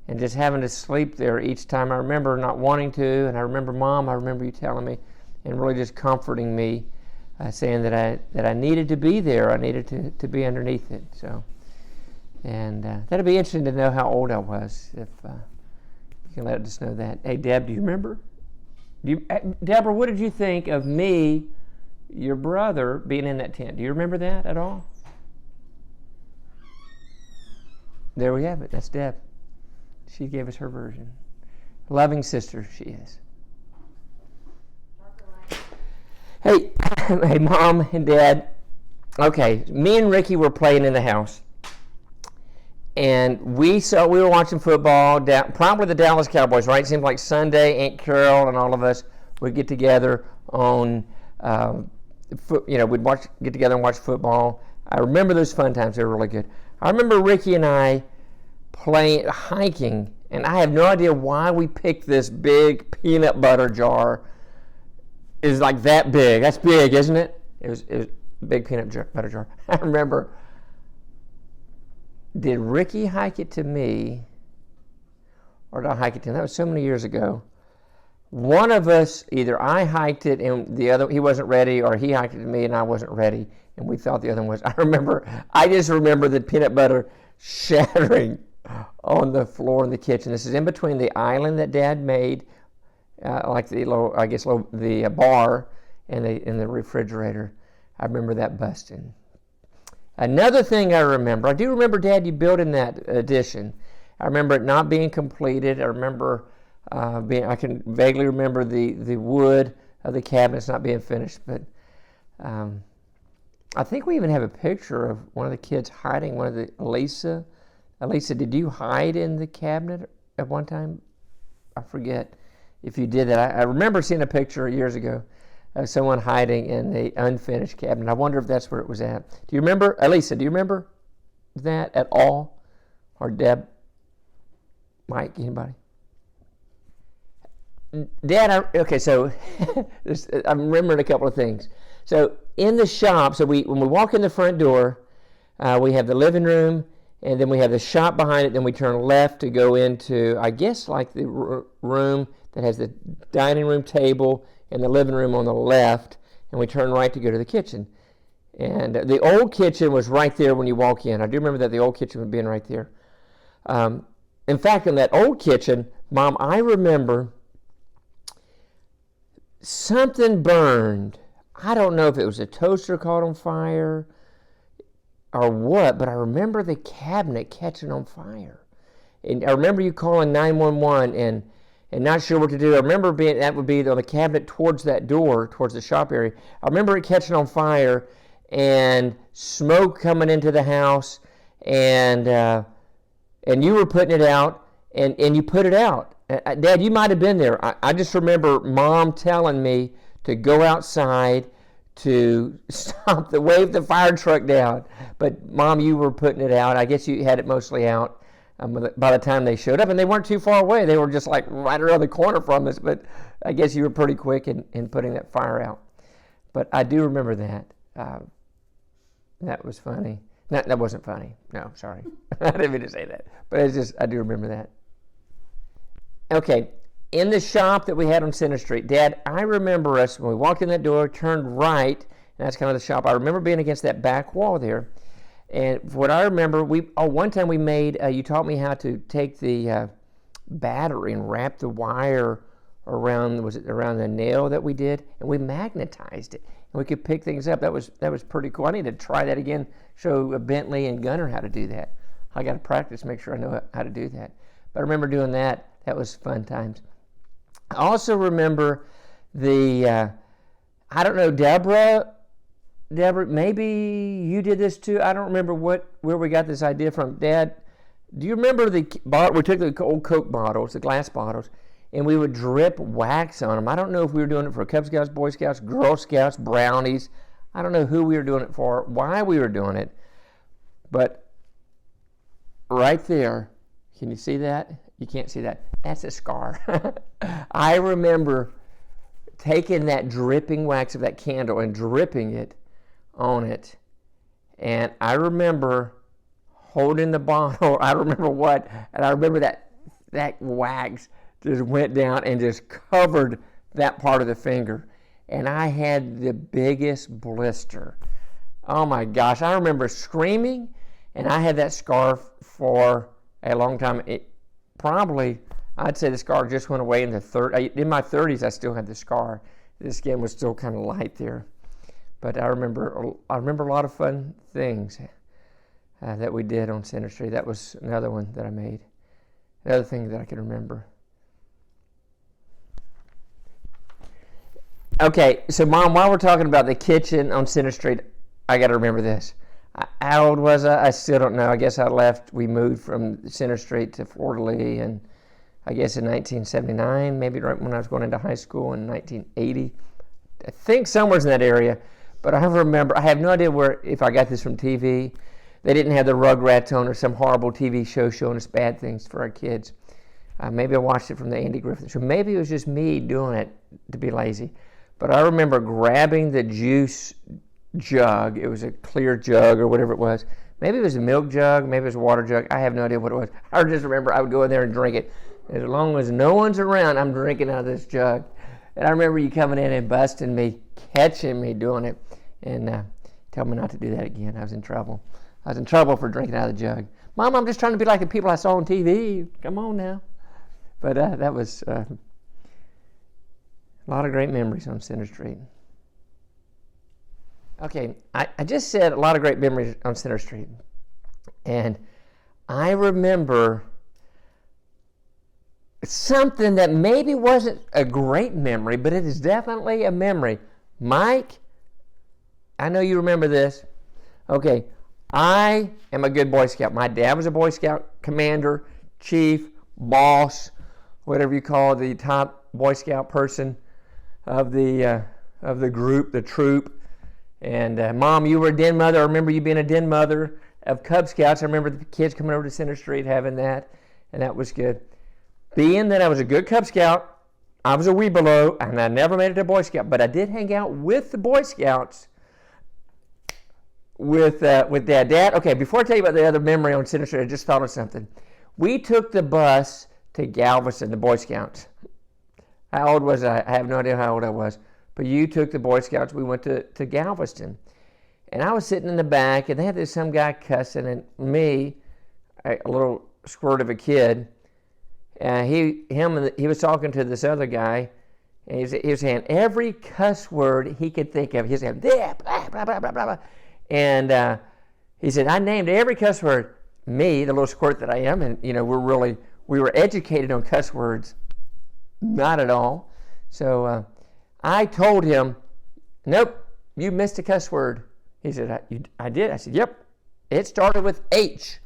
and just having to sleep there each time. I remember not wanting to, and I remember, Mom, I remember you telling me and really just comforting me, saying that I needed to be there. I needed to be underneath it. So, and that'd be interesting to know how old I was, if you can let us know that. Hey, Deb, do you remember? Deborah, what did you think of me, your brother, being in that tent? Do you remember that at all? There we have it. That's Deb. She gave us her version. Loving sister she is. Hey, hey, Mom and Dad. Okay, me and Ricky were playing in the house, and we were watching football. Probably the Dallas Cowboys, right? It seemed like Sunday, Aunt Carol and all of us would get together on, we'd get together and watch football. I remember those fun times; they were really good. I remember Ricky and I hiking, and I have no idea why we picked this big peanut butter jar. It's like that big. That's big, isn't it? It was a big peanut butter jar. I remember. Did Ricky hike it to me, or did I hike it to him? That was so many years ago. One of us, either I hiked it and the other, he wasn't ready, or he hiked it to me and I wasn't ready, and we thought the other one was. I just remember the peanut butter shattering on the floor in the kitchen. This is in between the island that Dad made, like the bar and the refrigerator. I remember that busting. Another thing I do remember, Dad, you built in that addition. I remember it not being completed. I remember I can vaguely remember the wood of the cabinets not being finished, but I think we even have a picture of one of the kids hiding, Elisa. Elisa, did you hide in the cabinet at one time? I forget if you did that. I remember seeing a picture years ago of someone hiding in the unfinished cabinet. I wonder if that's where it was at. Do you remember, Elisa, do you remember that at all? Or Deb? Mike, anybody? Dad, so I'm remembering a couple of things. So in the shop, when we walk in the front door, we have the living room, and then we have the shop behind it. Then we turn left to go into, I guess, like the room that has the dining room table and the living room on the left, and we turn right to go to the kitchen. And the old kitchen was right there when you walk in. I do remember that the old kitchen was being right there. In fact, in that old kitchen, Mom, I remember something burned. I don't know if it was a toaster caught on fire or what, but I remember the cabinet catching on fire. And I remember you calling 911 and not sure what to do. I remember that would be on the cabinet towards that door, towards the shop area. I remember it catching on fire and smoke coming into the house, and you were putting it out, and you put it out. Dad, you might have been there. I just remember Mom telling me to go outside to wave the fire truck down. But Mom, you were putting it out. I guess you had it mostly out. By the time they showed up, and they weren't too far away. They were just like right around the corner from us, but I guess you were pretty quick in putting that fire out. But I do remember that. That was funny. That wasn't funny. No, sorry. I didn't mean to say that. But I do remember that. Okay, in the shop that we had on Center Street, Dad, I remember us, when we walked in that door, turned right, and that's kind of the shop. I remember being against that back wall there. And what I remember, one time we made, you taught me how to take the battery and wrap the wire around the nail that we did, and we magnetized it, and we could pick things up. That was pretty cool. I need to try that again, show Bentley and Gunner how to do that. I got to practice, make sure I know how to do that. But I remember doing that. That was fun times. I also remember I don't know, Deborah, maybe you did this too. I don't remember where we got this idea from. Dad, do you remember we took the old Coke bottles, the glass bottles, and we would drip wax on them. I don't know if we were doing it for Cub Scouts, Boy Scouts, Girl Scouts, Brownies. I don't know who we were doing it for, why we were doing it, but right there, Can you see that? You can't see that. That's a scar. I remember taking that dripping wax of that candle and dripping it on it. And I remember holding the bottle. I remember what, and I remember that wax just went down and just covered that part of the finger. And I had the biggest blister. Oh my gosh, I remember screaming, and I had that scar for a long time. Probably, I'd say the scar just went away in my 30s. I still had the scar. The skin was still kind of light there. But I remember a lot of fun things that we did on Center Street. That was another one that I made. Another thing that I can remember. Okay, so Mom, while we're talking about the kitchen on Center Street, I got to remember this. How old was I? I still don't know. I guess we moved from Center Street to Fleur de Lis, and I guess in 1979, maybe right when I was going into high school in 1980. I think somewhere in that area. But I remember, I have no idea if I got this from TV. They didn't have the Rugrats on or some horrible TV show showing us bad things for our kids. Maybe I watched it from the Andy Griffith show. Maybe it was just me doing it to be lazy. But I remember grabbing the juice jug. It was a clear jug or whatever it was. Maybe it was a milk jug. Maybe it was a water jug. I have no idea what it was. I just remember I would go in there and drink it. As long as no one's around, I'm drinking out of this jug. And I remember you coming in and busting me, catching me doing it, and telling me not to do that again. I was in trouble. I was in trouble for drinking out of the jug. Mom, I'm just trying to be like the people I saw on TV. Come on now. But that was a lot of great memories on Center Street. Okay, I just said a lot of great memories on Center Street. And I remember something that maybe wasn't a great memory, but it is definitely a memory. Mike, I know you remember this. Okay, I am a good Boy Scout. My dad was a Boy Scout commander, chief, boss, whatever you call the top Boy Scout person of the group, the troop. And Mom, you were a den mother. I remember you being a den mother of Cub Scouts. I remember the kids coming over to Center Street having that, and that was good. Being that I was a good Cub Scout, I was a wee below, and I never made it to Boy Scout, but I did hang out with the Boy Scouts with Dad. Dad, okay, before I tell you about the other memory on Center Street, I just thought of something. We took the bus to Galveston, the Boy Scouts. How old was I? I have no idea how old I was. But you took the Boy Scouts. We went to Galveston. And I was sitting in the back, and they had some guy cussing, and me, a little squirt of a kid, he was talking to this other guy, and he was saying every cuss word he could think of. He was saying, blah, blah, blah, blah, blah, blah. And he said, I named every cuss word. Me, the little squirt that I am, and we were educated on cuss words. Not at all. So I told him, nope, you missed a cuss word. He said, I did. I said, yep, it started with H.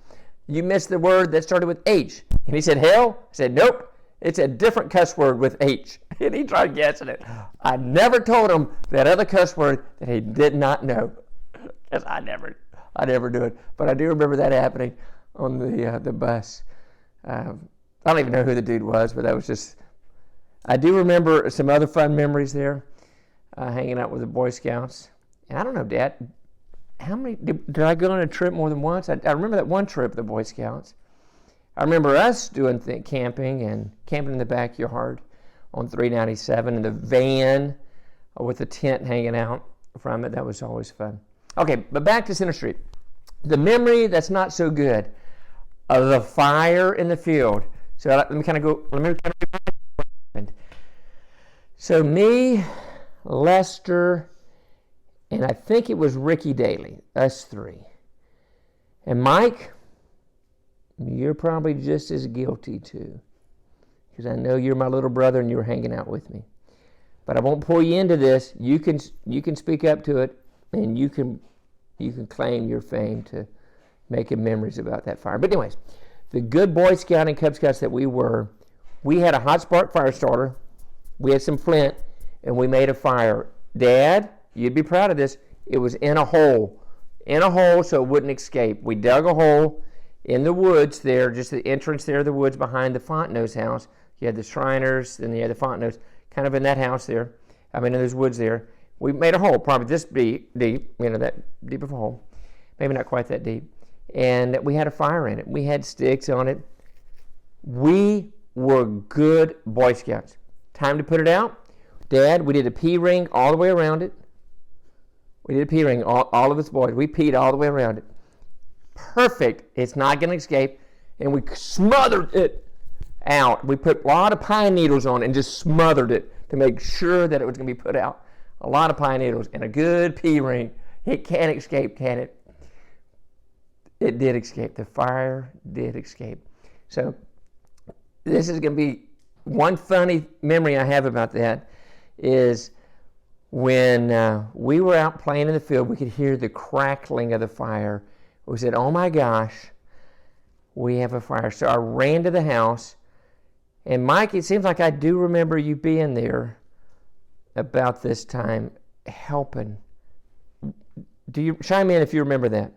You missed the word that started with H. And he said, hell? I said, nope, it's a different cuss word with H. And he tried guessing it. I never told him that other cuss word that he did not know. Because I never do it. But I do remember that happening on the bus. I don't even know who the dude was, but that was just... I do remember some other fun memories there, hanging out with the Boy Scouts. And I don't know, Dad, how many did I go on a trip more than once? I remember that one trip with the Boy Scouts. I remember us doing camping in the backyard on 397 in the van with the tent hanging out from it. That was always fun. Okay, but back to Center Street. The memory that's not so good of the fire in the field. So let me kind of go. So me, Lester, and I think it was Ricky Daly, us three. And Mike, you're probably just as guilty too, because I know you're my little brother and you were hanging out with me. But I won't pull you into this. You can speak up to it, and you can claim your fame to making memories about that fire. But anyways, the good Boy Scout and Cub Scouts that we were, we had a hot spark fire starter. We had some flint, and we made a fire. Dad, you'd be proud of this. It was in a hole so it wouldn't escape. We dug a hole in the woods there, just the entrance there, the woods behind the Fontenot's house. You had the Shriners, then you had the Fontenot's, kind of in that house there. I mean, in those woods there. We made a hole, probably this deep, that deep of a hole. Maybe not quite that deep. And we had a fire in it. We had sticks on it. We were good Boy Scouts. Time to put it out. Dad, we did a pee ring all the way around it. We did a pee ring, all of us boys. We peed all the way around it. Perfect. It's not going to escape. And we smothered it out. We put a lot of pine needles on it and just smothered it to make sure that it was going to be put out. A lot of pine needles and a good pea ring. It can't escape, can it? It did escape. The fire did escape. So this is going to be one funny memory I have about that is when we were out playing in the field, we could hear the crackling of the fire. We said, oh my gosh, we have a fire. So I ran to the house. And Mike, it seems like I do remember you being there about this time helping. Do you chime in if you remember that?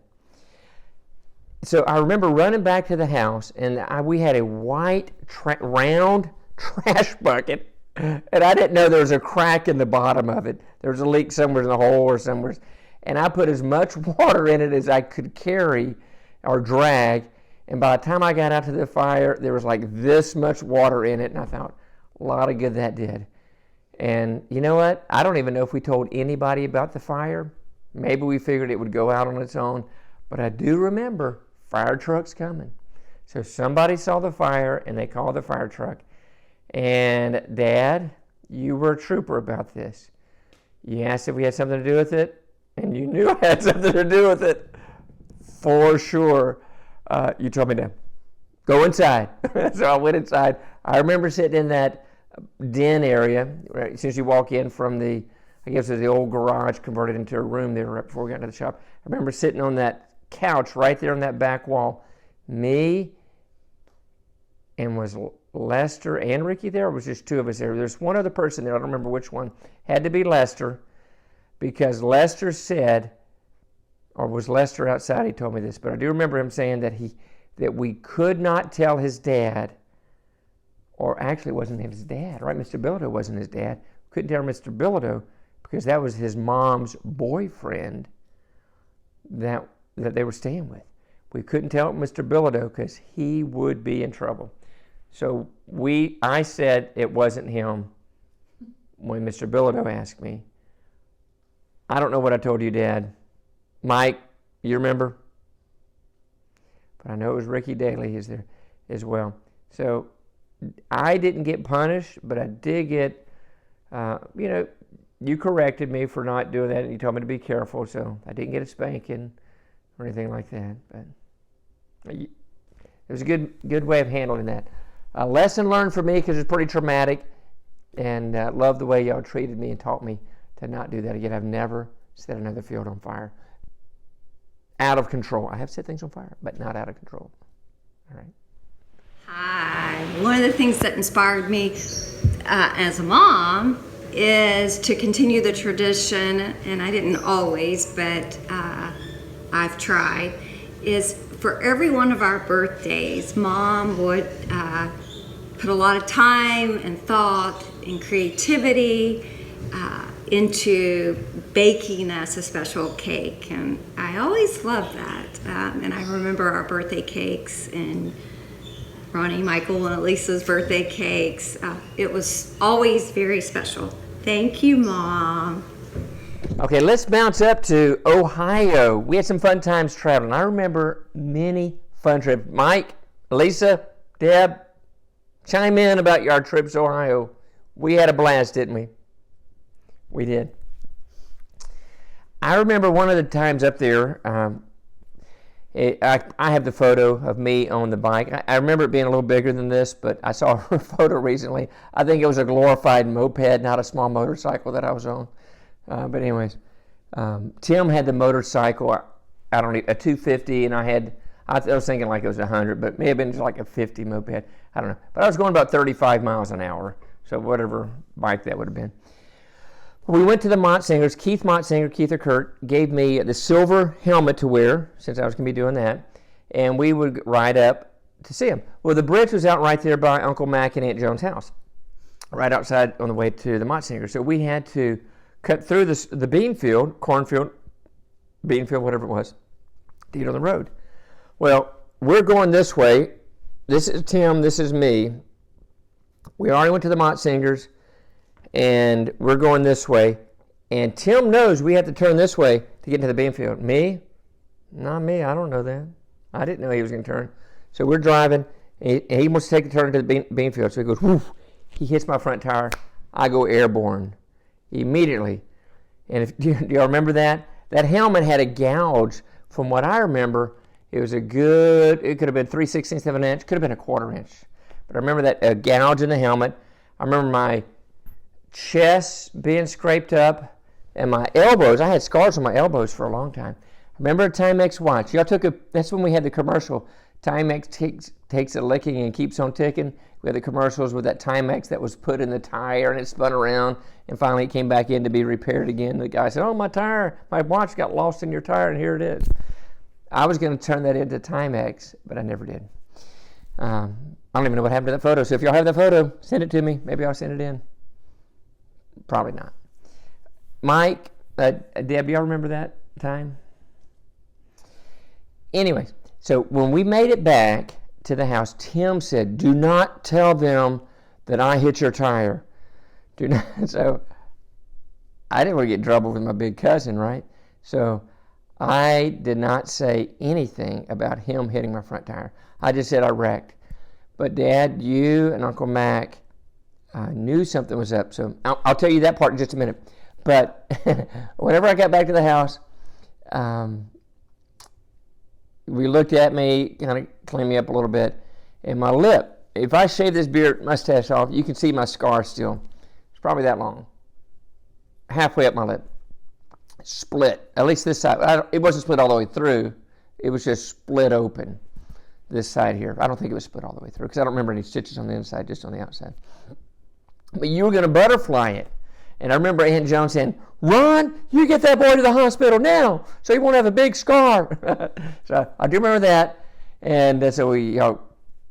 So I remember running back to the house, and we had a white round trash bucket, and I didn't know there was a crack in the bottom of it. There was a leak somewhere in the hole or somewhere, and I put as much water in it as I could carry or drag, and by the time I got out to the fire, there was like this much water in it, and I thought, a lot of good that did. And you know what? I don't even know if we told anybody about the fire. Maybe we figured it would go out on its own, but I do remember fire trucks coming. So somebody saw the fire, and they called the fire truck. And Dad, you were a trooper about this. You asked if we had something to do with it, and you knew I had something to do with it. For sure. You told me to go inside. So I went inside. I remember sitting in that den area, right, as soon as you walk in from the, I guess it was the old garage converted into a room there right before we got into the shop. I remember sitting on that couch right there on that back wall. Me, and was Lester and Ricky there, or was just two of us there? There's one other person there, I don't remember which one. Had to be Lester, because Lester said, or was Lester outside, he told me this, but I do remember him saying that we could not tell his dad, or actually it wasn't his dad, right? Mr. Bilodeau wasn't his dad. Couldn't tell Mr. Bilodeau because that was his mom's boyfriend that they were staying with. We couldn't tell Mr. Bilodeau because he would be in trouble. So I said it wasn't him when Mr. Bilodeau asked me. I don't know what I told you, Dad. Mike, you remember? But I know it was Ricky Daly is there as well. So I didn't get punished, but I did get, you corrected me for not doing that, and you told me to be careful, so I didn't get a spanking or anything like that. But it was a good way of handling that. A lesson learned for me because it's pretty traumatic, and love the way y'all treated me and taught me to not do that again. I've never set another field on fire. Out of control. I have set things on fire, but not out of control. All right. Hi. One of the things that inspired me as a mom is to continue the tradition, and I didn't always, but I've tried, is for every one of our birthdays, Mom would put a lot of time and thought and creativity into baking us a special cake, and I always loved that. And I remember our birthday cakes and Ronnie, Michael, and Elisa's birthday cakes. It was always very special. Thank you, Mom. Okay, let's bounce up to Ohio. We had some fun times traveling. I remember many fun trips. Mike, Elisa, Deb, chime in about our trips to Ohio. We had a blast, didn't we? We did. I remember one of the times up there, I have the photo of me on the bike. I remember it being a little bigger than this, but I saw a photo recently. I think it was a glorified moped, not a small motorcycle that I was on. But anyways, Tim had the motorcycle, a 250, and I was thinking like it was 100, but it may have been just like a 50 moped. I don't know. But I was going about 35 miles an hour, so whatever bike that would have been. We went to the Montsingers. Keith Montsinger, Keith or Kurt, gave me the silver helmet to wear, since I was going to be doing that. and we would ride up to see him. Well, the bridge was out right there by Uncle Mac and Aunt Joan's house, right outside on the way to the Motsinger. So we had to cut through the bean field, cornfield, bean field, whatever it was, to get on the road. Well, we're going this way. This is Tim, this is me. We already went to the Motsingers, and we're going this way. And Tim knows we have to turn this way to get into the bean field. Me? Not me, I don't know that. I didn't know he was going to turn. So we're driving, and he wants to take a turn to the bean field. So he goes, woof. He hits my front tire. I go airborne immediately. And do y'all remember that? That helmet had a gouge. From what I remember, it was it could have been 3/16 of an inch, could have been a 1/4 inch. But I remember that gouge in the helmet. I remember my chest being scraped up and my elbows. I had scars on my elbows for a long time. I remember a Timex watch. Y'all that's when we had the commercial. Timex takes a licking and keeps on ticking. We had the commercials with that Timex that was put in the tire and it spun around and finally it came back in to be repaired again. The guy said, oh, my watch got lost in your tire and here it is. I was going to turn that into Timex, but I never did. I don't even know what happened to that photo. So if y'all have that photo, send it to me. Maybe I'll send it in. Probably not. Mike, Deb, y'all remember that time? Anyways, so when we made it back to the house, Tim said, do not tell them that I hit your tire. Do not. So I didn't want to get in trouble with my big cousin, right? So I did not say anything about him hitting my front tire. I just said I wrecked. But Dad, you and Uncle Mac knew something was up. So I'll tell you that part in just a minute. But whenever I got back to the house, we looked at me, kind of cleaned me up a little bit, and my lip, if I shave this beard mustache off, you can see my scar still. It's probably that long. Halfway up my lip. Split, at least this side. It wasn't split all the way through. It was just split open, this side here. I don't think it was split all the way through because I don't remember any stitches on the inside, just on the outside. But you were going to butterfly it. And I remember Aunt Joan saying, Ron, you get that boy to the hospital now so he won't have a big scar. So I do remember that. And so you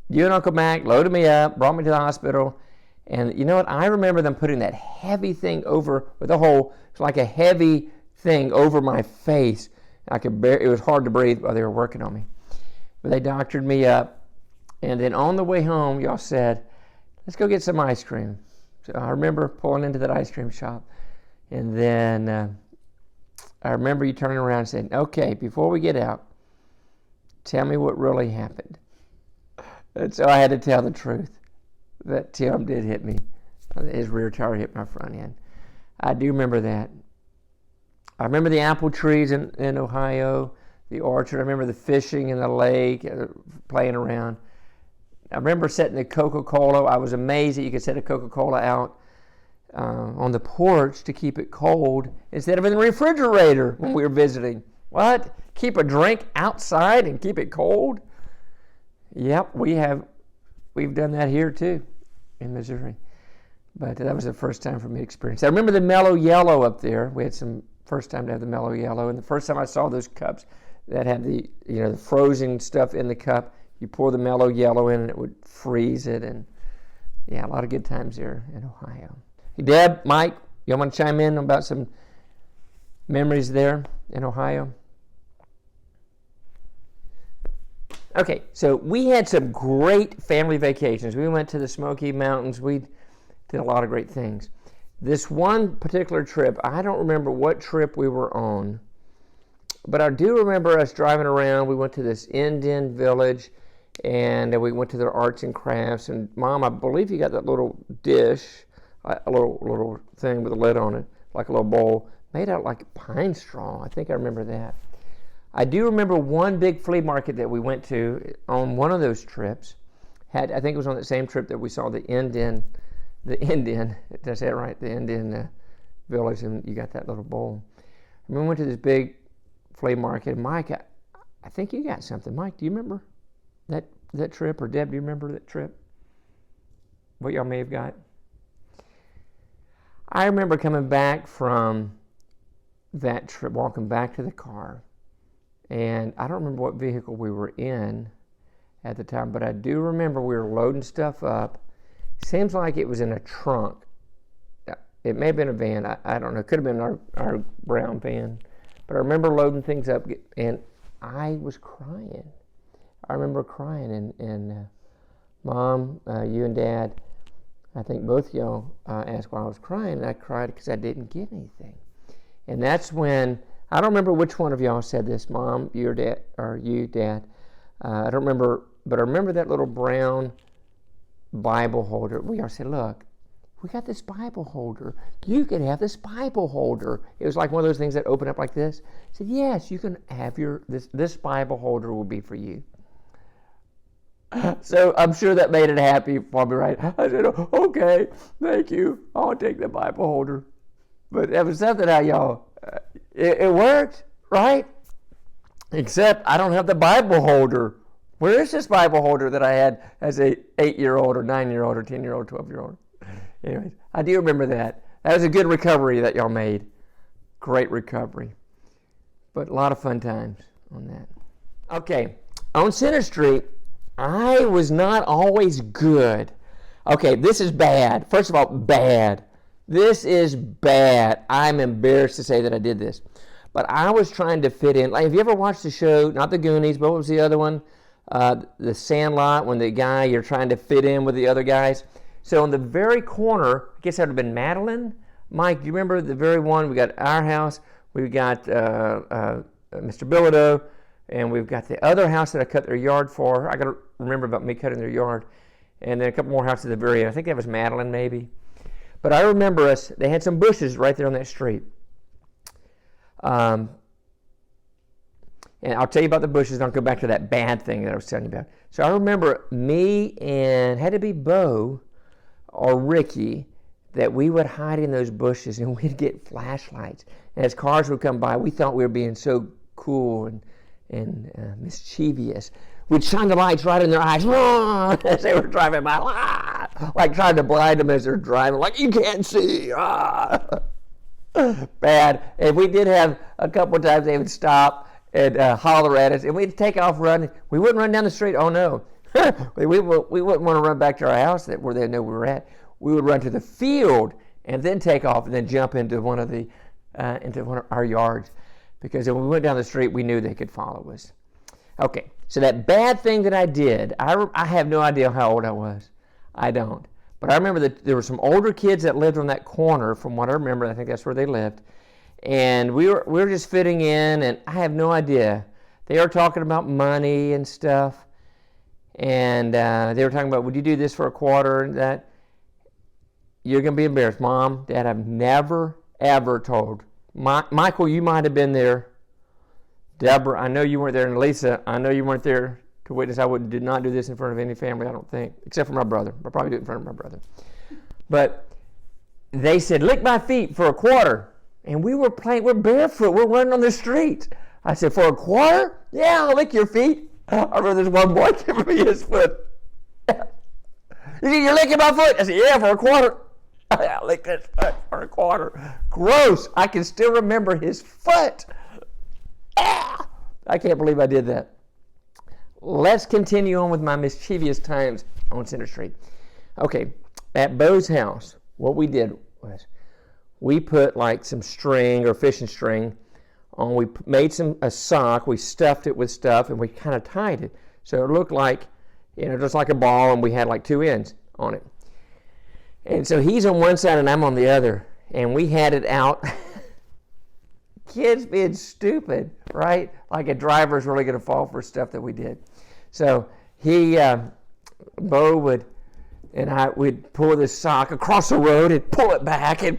and Uncle Mac loaded me up, brought me to the hospital. And you know what? I remember them putting that heavy thing over with a hole. It's like a heavy thing over my face. It was hard to breathe while they were working on me. But they doctored me up. And then on the way home, y'all said, let's go get some ice cream. So I remember pulling into that ice cream shop. And then I remember you turning around and saying, okay, before we get out, tell me what really happened. And so I had to tell the truth that Tim did hit me. His rear tire hit my front end. I do remember that. I remember the apple trees in Ohio, the orchard. I remember the fishing in the lake, playing around. I remember setting the Coca-Cola. I was amazed that you could set a Coca-Cola out on the porch to keep it cold instead of in the refrigerator when we were visiting. What? Keep a drink outside and keep it cold? Yep, we've done that here too in Missouri. But that was the first time for me to experience. I remember the mellow yellow up there. We had some first time to have the mellow yellow, and the first time I saw those cups that had the frozen stuff in the cup. You pour the mellow yellow in and it would freeze it. And yeah, a lot of good times there in Ohio. Hey, Deb, Mike, y'all want to chime in about some memories there in Ohio? Okay, so we had some great family vacations. We went to the Smoky Mountains. We did a lot of great things. This one particular trip, I don't remember what trip we were on, but I do remember us driving around. We went to this Indian village, and we went to their arts and crafts. And Mom, I believe you got that little dish, a little thing with a lid on it, like a little bowl, made out like pine straw. I think I remember that. I do remember one big flea market that we went to on one of those trips. I think it was on that same trip that we saw the Indian, did I say it right? The Indian village, and you got that little bowl. And we went to this big flea market. Mike, I think you got something. Mike, do you remember that trip? Or Deb, do you remember that trip? What y'all may have got? I remember coming back from that trip, walking back to the car, And I don't remember what vehicle we were in at the time, but I do remember we were loading stuff up. Seems like it was in a trunk. It may have been a van. I don't know. It could have been our brown van. But I remember loading things up, and I was crying. I remember crying, and Mom, you and Dad, I think both of y'all asked why I was crying, and I cried because I didn't get anything. And that's when, I don't remember which one of y'all said this, Mom, you or Dad, or you, Dad. I don't remember, but I remember that little brown Bible holder. We all said, look, we got this Bible holder. You can have this Bible holder. It was like one of those things that open up like this. I said, yes, you can have this Bible holder will be for you. So I'm sure that made it happy for me, right? I said, okay, thank you. I'll take the Bible holder. But that was something how y'all, it worked, right? Except I don't have the Bible holder. Where is this Bible holder that I had as a 8-year-old or 9-year-old or 10-year-old, 12-year-old? Anyways, I do remember that. That was a good recovery that y'all made. Great recovery. But a lot of fun times on that. Okay, on Center Street, I was not always good. Okay, this is bad. First of all, bad. This is bad. I'm embarrassed to say that I did this. But I was trying to fit in. Like, have you ever watched the show, not the Goonies, but what was the other one? The Sandlot, when the guy, you're trying to fit in with the other guys. So in the very corner, I guess that would have been Madeline. Mike, do you remember the very one? We got our house, we've got Mr. Bilodeau, and we've got the other house that I cut their yard for. I got to remember about me cutting their yard. And then a couple more houses at the very end. I think that was Madeline, maybe. But I remember us, they had some bushes right there on that street. And I'll tell you about the bushes, and I'll go back to that bad thing that I was telling you about. So I remember me and, had to be Bo or Ricky, that we would hide in those bushes and we'd get flashlights. And as cars would come by, we thought we were being so cool and mischievous. We'd shine the lights right in their eyes as they were driving by, like trying to blind them as they're driving, like, you can't see. Bad. And we did have a couple of times they would stop and holler at us, and we'd take off running. We wouldn't run down the street. Oh, no. we wouldn't want to run back to our house where they know we were at. We would run to the field and then take off and then jump into one of our yards, because when we went down the street, we knew they could follow us. Okay, so that bad thing that I did, I have no idea how old I was. I don't. But I remember that there were some older kids that lived on that corner, from what I remember. I think that's where they lived. And we were just fitting in, and I have no idea. They were talking about money and stuff. And they were talking about, would you do this for a quarter and that? You're going to be embarrassed. Mom, Dad, I've never, ever told. Michael, you might have been there. Deborah, I know you weren't there. And Lisa, I know you weren't there to witness. Did not do this in front of any family, I don't think, except for my brother. I'll probably do it in front of my brother. But they said, lick my feet for a quarter. And we were playing, we're barefoot, we're running on the street. I said, for a quarter? Yeah, I'll lick your feet. I remember this one boy giving me his foot. You're licking my foot? I said, yeah, for a quarter. I licked his foot for a quarter. Gross. I can still remember his foot. I can't believe I did that. Let's continue on with my mischievous times on Center Street. Okay, at Bo's house, what we did was we put like some string or fishing string on. We made a sock. We stuffed it with stuff, and we kind of tied it so it looked like, just like a ball, and we had like two ends on it. And so he's on one side and I'm on the other, and we had it out. Kids being stupid, right? Like a driver's really going to fall for stuff that we did. So Bo we'd pull this sock across the road and pull it back, and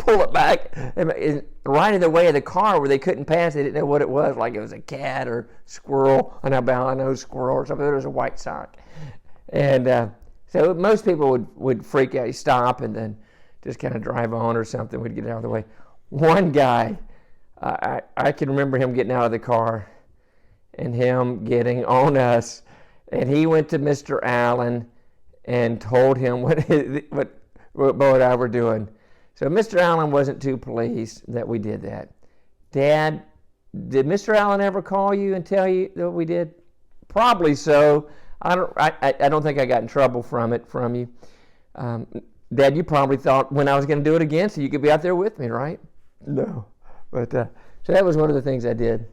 right in the way of the car where they couldn't pass. They didn't know what it was, like it was a cat or squirrel, an albino squirrel or something. It was a white sock. And so most people would freak out. He'd stop and then just kind of drive on or something. We'd get out of the way. One guy, I can remember him getting out of the car and him getting on us. And he went to Mr. Allen and told him what Bo and I were doing. So Mr. Allen wasn't too pleased that we did that. Dad, Did Mr. Allen ever call you and tell you that we did? Probably so. I don't think I got in trouble from you. Dad, you probably thought when I was going to do it again so you could be out there with me, right? No. But so that was one of the things I did.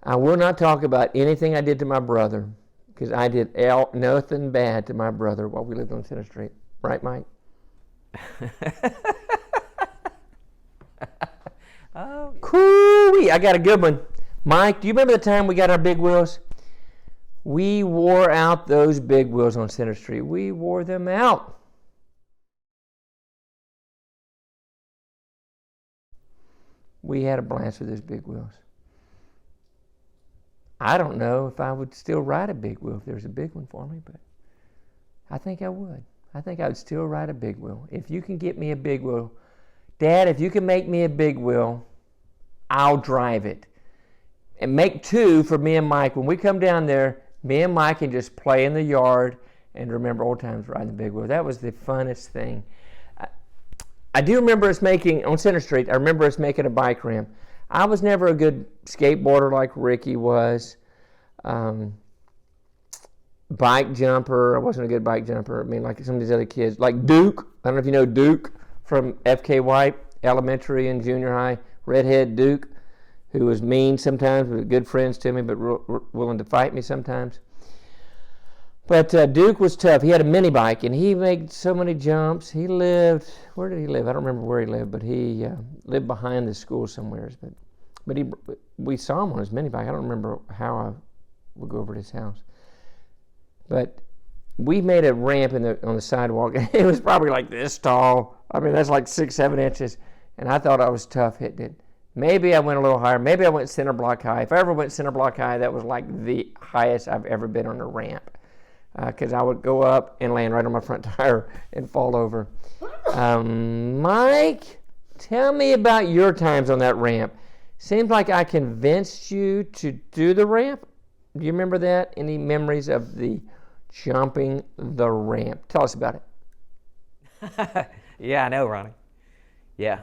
I will not talk about anything I did to my brother because I did nothing bad to my brother while we lived on Center Street. Right, Mike? Oh. Cool. I got a good one. Mike, do you remember the time we got our big wheels? We wore out those big wheels on Center Street. We wore them out. We had a blast with those big wheels. I don't know if I would still ride a big wheel if there was a big one for me, but I think I would. I think I would still ride a big wheel. If you can get me a big wheel, Dad, if you can make me a big wheel, I'll drive it. And make two for me and Mike. When we come down there, me and Mike can just play in the yard and remember old times riding the big wheel. That was the funnest thing. I do remember us making, on Center Street, I remember us making a bike ramp. I was never a good skateboarder like Ricky was. Bike jumper, I wasn't a good bike jumper. I mean, like some of these other kids. Like Duke, I don't know if you know Duke from FK White, elementary and junior high. Redhead Duke, who was mean sometimes, but good friends to me, but willing to fight me sometimes. But Duke was tough. He had a mini bike, and he made so many jumps. He lived, where did he live? I don't remember where he lived, but he lived behind the school somewhere. But we saw him on his mini bike. I don't remember how I would go over to his house. But we made a ramp on the sidewalk. It was probably like this tall. I mean, that's like 6-7 inches. And I thought I was tough hitting it. Maybe I went a little higher. Maybe I went center block high. If I ever went center block high, that was like the highest I've ever been on a ramp. Because I would go up and land right on my front tire and fall over. Mike, tell me about your times on that ramp. Seems like I convinced you to do the ramp. Do you remember that? Any memories of the jumping the ramp? Tell us about it. Yeah, I know, Ronnie. Yeah.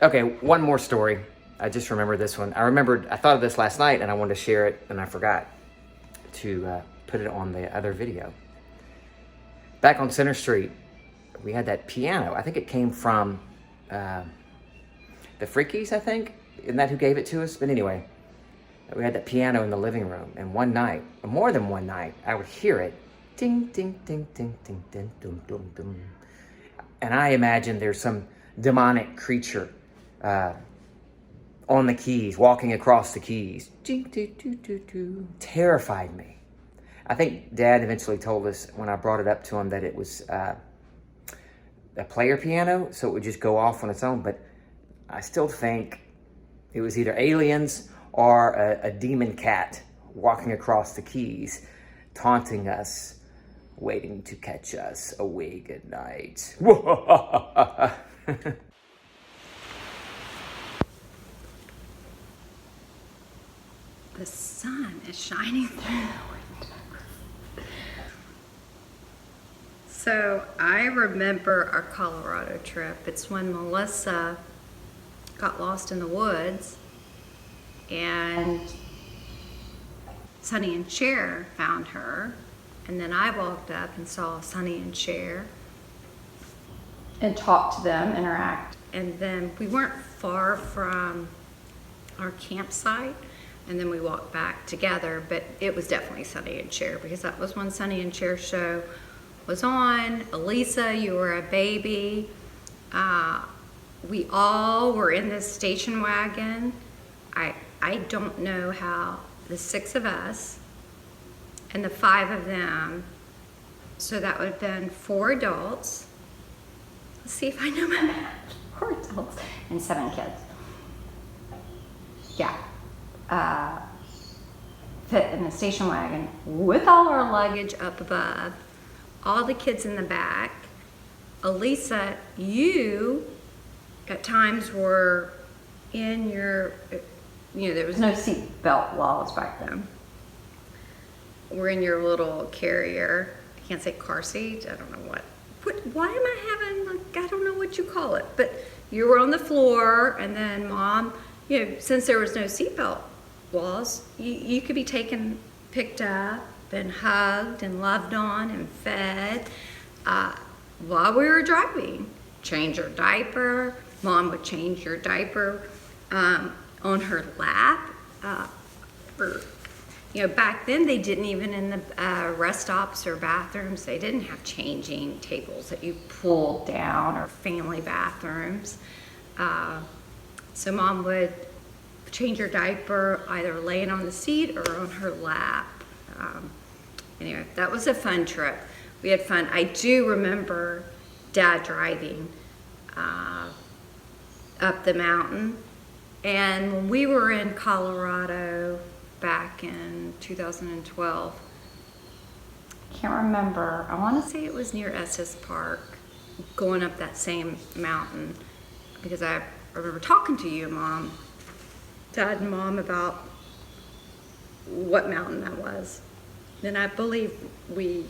Okay, one more story. I just remember this one. I thought of this last night and I wanted to share it and I forgot to put it on the other video. Back on Center Street, we had that piano. I think it came from the Freakies, I think. Isn't that who gave it to us? But anyway, we had that piano in the living room. And one night, or more than one night, I would hear it. Ding, ding, ding, ding, ding, ding, dum, dum, dum. And I imagine there's some demonic creature on the keys, walking across the keys. Terrified me. I think Dad eventually told us when I brought it up to him that it was a player piano, so it would just go off on its own. But I still think it was either aliens or a demon cat walking across the keys, taunting us, waiting to catch us awake at night. The sun is shining through the window. So I remember our Colorado trip. It's when Melissa got lost in the woods and Sonny and Cher found her. And then I walked up and saw Sonny and Cher and talked to them, interact. And then we weren't far from our campsite. And then we walked back together, but it was definitely Sonny and Cher because that was when Sonny and Cher show was on. Elisa, you were a baby. We all were in this station wagon. I don't know how the 6 of us and the 5 of them, so that would have been 4 adults. Let's see if I know my math. 4 adults and 7 kids. Yeah. Fit in the station wagon with all our luggage up above, all the kids in the back. Elisa, you at times were in your, there was no seat belt laws back then. We're in your little carrier. I can't say car seat. I don't know what. Why am I having, I don't know what you call it. But you were on the floor, and then Mom since there was no seatbelt laws, you could be picked up and hugged and loved on and fed while we were driving. Change your diaper. Mom would change your diaper on her lap. Back then they didn't even in the rest stops or bathrooms, they didn't have changing tables that you pulled down or family bathrooms. So Mom would change your diaper either laying on the seat or on her lap. Anyway, that was a fun trip. We had fun. I do remember Dad driving up the mountain. And when we were in Colorado back in 2012, I can't remember, I want to say it was near Estes Park, going up that same mountain, because I remember talking to you, Mom, Dad and Mom, about what mountain that was. And I believe we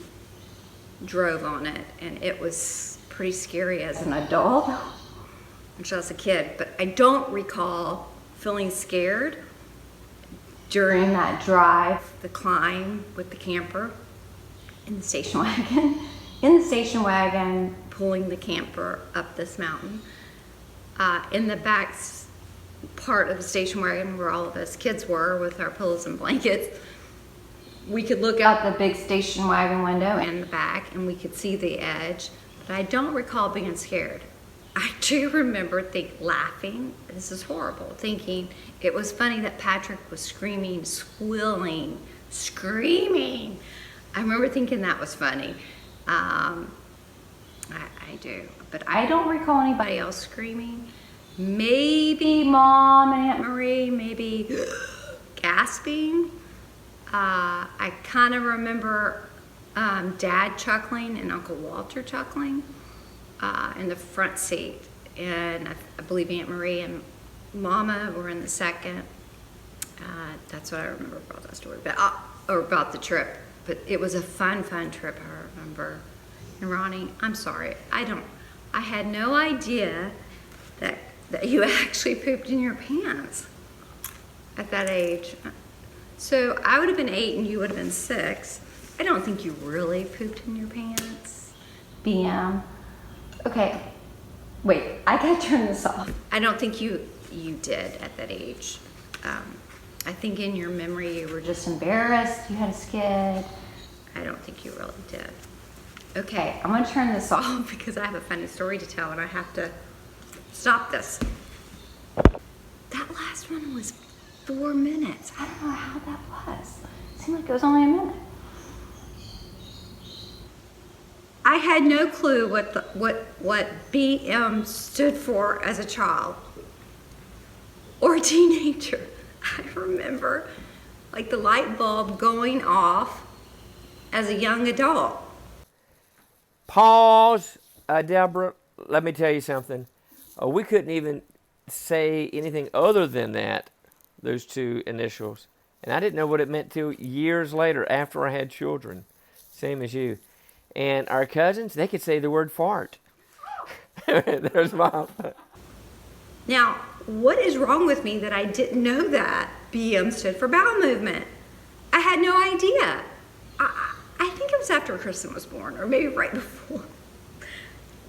drove on it, and it was pretty scary as an adult, which I was a kid, but I don't recall feeling scared during that drive, the climb with the camper in the station wagon. In the station wagon, pulling the camper up this mountain. In the back part of the station wagon where all of us kids were with our pillows and blankets, we could look out the big station wagon window in the back and we could see the edge, but I don't recall being scared. I do remember laughing, this is horrible, thinking it was funny that Patrick was screaming, squealing, screaming. I remember thinking that was funny. I do, but I don't recall anybody else screaming. Maybe Mom and Aunt Marie, maybe gasping. I kind of remember Dad chuckling and Uncle Walter chuckling in the front seat. And I believe Aunt Marie and Mama were in the second. That's what I remember about that story, or about the trip. But it was a fun trip, I remember. And Ronnie, I'm sorry, I had no idea that you actually pooped in your pants at that age. So I would have been 8 and you would have been 6. I don't think you really pooped in your pants. BM. Okay, wait, I gotta turn this off. I don't think you did at that age. I think in your memory you were just embarrassed, you had a skid. I don't think you really did. Okay, I'm gonna turn this off because I have a funny story to tell and I have to stop this. That last one was 4 minutes. I don't know how that was. It seemed like it was only a minute. I had no clue what BM stood for as a child or a teenager. I remember like the light bulb going off as a young adult. Pause. Deborah, let me tell you something. We couldn't even say anything other than that, those 2 initials. And I didn't know what it meant till years later after I had children, same as you. And our cousins, they could say the word fart. There's Mom. Now, what is wrong with me that I didn't know that BM stood for bowel movement? I had no idea. I think it was after Kristen was born, or maybe right before.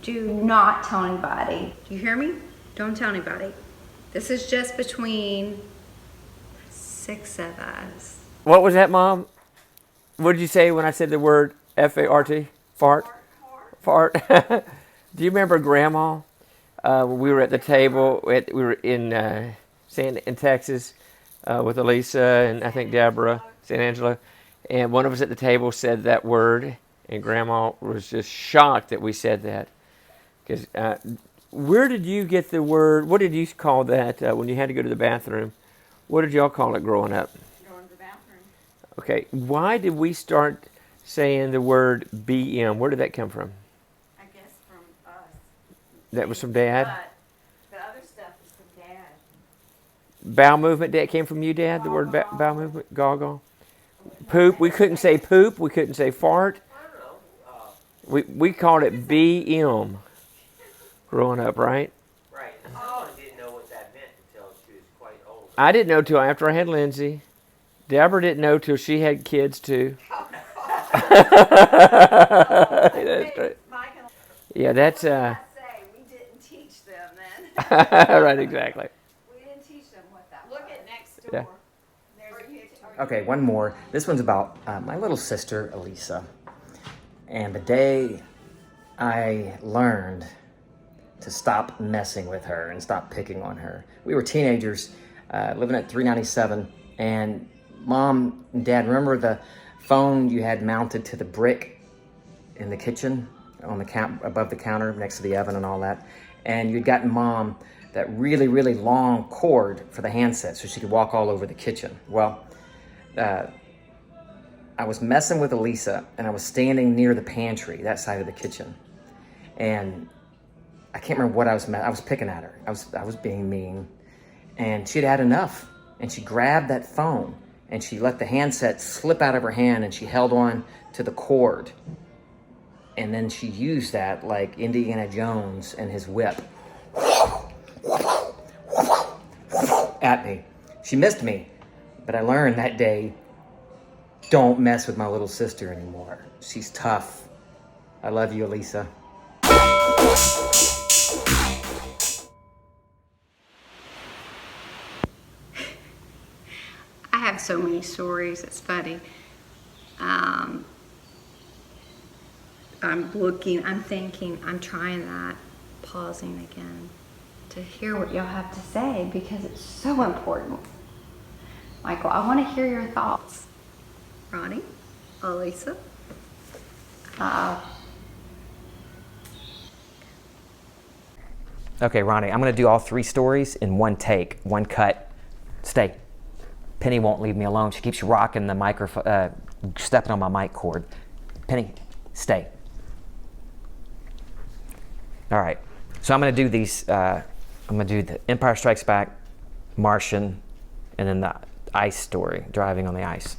Do not tell anybody. Do you hear me? Don't tell anybody. This is just between 6 of us. What was that, Mom? What did you say when I said the word F-A-R-T? Fart? Fart. Do you remember Grandma? When we were at the table, we were in Texas with Elisa and I think Deborah, St. Angelo. And one of us at the table said that word, and Grandma was just shocked that we said that. Because where did you get the word? What did you call that when you had to go to the bathroom? What did y'all call it growing up? Going to the bathroom. Okay, why did we start saying the word BM? Where did that come from? I guess from us. That was from Dad? But the other stuff is from Dad. Bowel movement, that came from you, Dad? The word bowel movement? Goggle? Poop, we couldn't say poop. We couldn't say fart. We called it BM growing up, right? Right. And Helen didn't know what that meant until she was quite I didn't know till after I had Lindsay. Deborah didn't know till she had kids too. That's great. Yeah, that's Say we didn't teach them then. right, exactly. We didn't teach them what that was. Look at next door. Yeah. There's a picture. Okay, one more. This one's about my little sister, Elisa. And the day I learned to stop messing with her and stop picking on her. We were teenagers living at 397, and Mom and Dad, remember the phone you had mounted to the brick in the kitchen on the above the counter next to the oven and all that? And you'd gotten Mom that really, really long cord for the handset so she could walk all over the kitchen. Well, I was messing with Elisa, and I was standing near the pantry, that side of the kitchen. And I can't remember what I was picking at her. I was being mean. And she'd had enough. And she grabbed that phone, and she let the handset slip out of her hand, and she held on to the cord. And then she used that like Indiana Jones and his whip at me. She missed me. But I learned that day, don't mess with my little sister anymore. She's tough. I love you, Elisa. I have so many stories, it's funny. I'm looking, I'm thinking, I'm trying that, pausing again to hear what y'all have to say because it's so important. Michael, I want to hear your thoughts. Ronnie, Elisa. Okay, Ronnie, I'm going to do all 3 stories in one take, one cut. Stay. Penny won't leave me alone. She keeps rocking the microphone, stepping on my mic cord. Penny, stay. All right. So I'm going to do these. I'm going to do the Empire Strikes Back, Martian, and then the ice story, driving on the ice.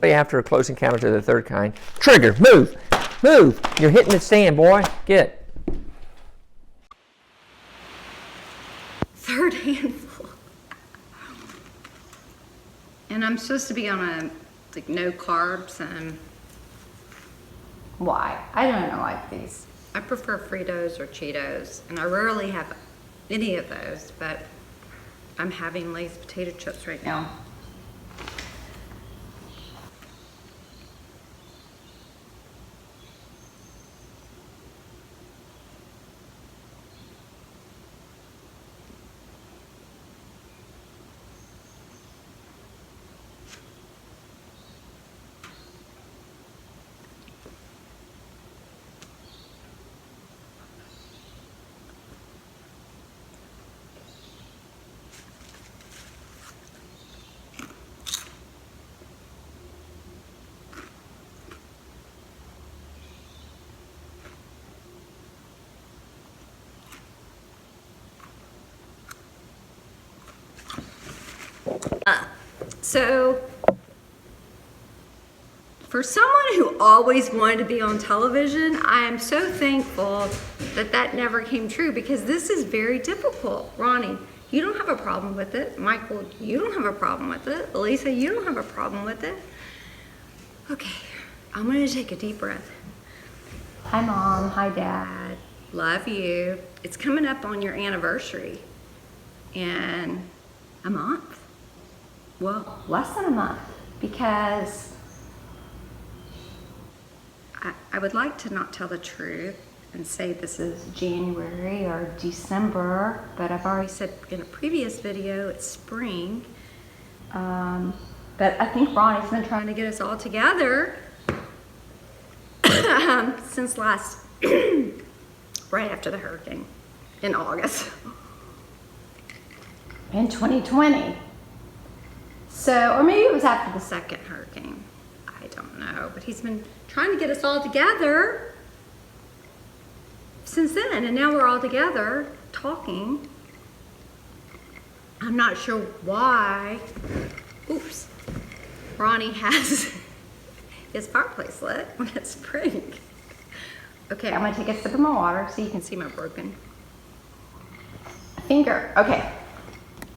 After a close encounter of the third kind, trigger, move, move. You're hitting the stand, boy. Get. Third handful. And I'm supposed to be on a, like, no carbs and why? I don't like these. I prefer Fritos or Cheetos, and I rarely have any of those, but I'm having Lay's potato chips right now. So, for someone who always wanted to be on television, I am so thankful that that never came true because this is very difficult. Ronnie, you don't have a problem with it. Michael, you don't have a problem with it. Elisa, you don't have a problem with it. Okay, I'm gonna take a deep breath. Hi, Mom. Hi, Dad. Love you. It's coming up on your anniversary in a month. Well, less than a month, because I would like to not tell the truth and say this is January or December, but I've already said in a previous video it's spring. But I think Ronnie's been trying to get us all together since last, right after the hurricane in August in 2020. So, or maybe it was after the second hurricane. I don't know, but he's been trying to get us all together since then, and now we're all together talking. I'm not sure why. Oops. Ronnie has his fireplace lit when it's spring. Okay, I'm gonna take a sip of my water so you can see my broken finger. Okay.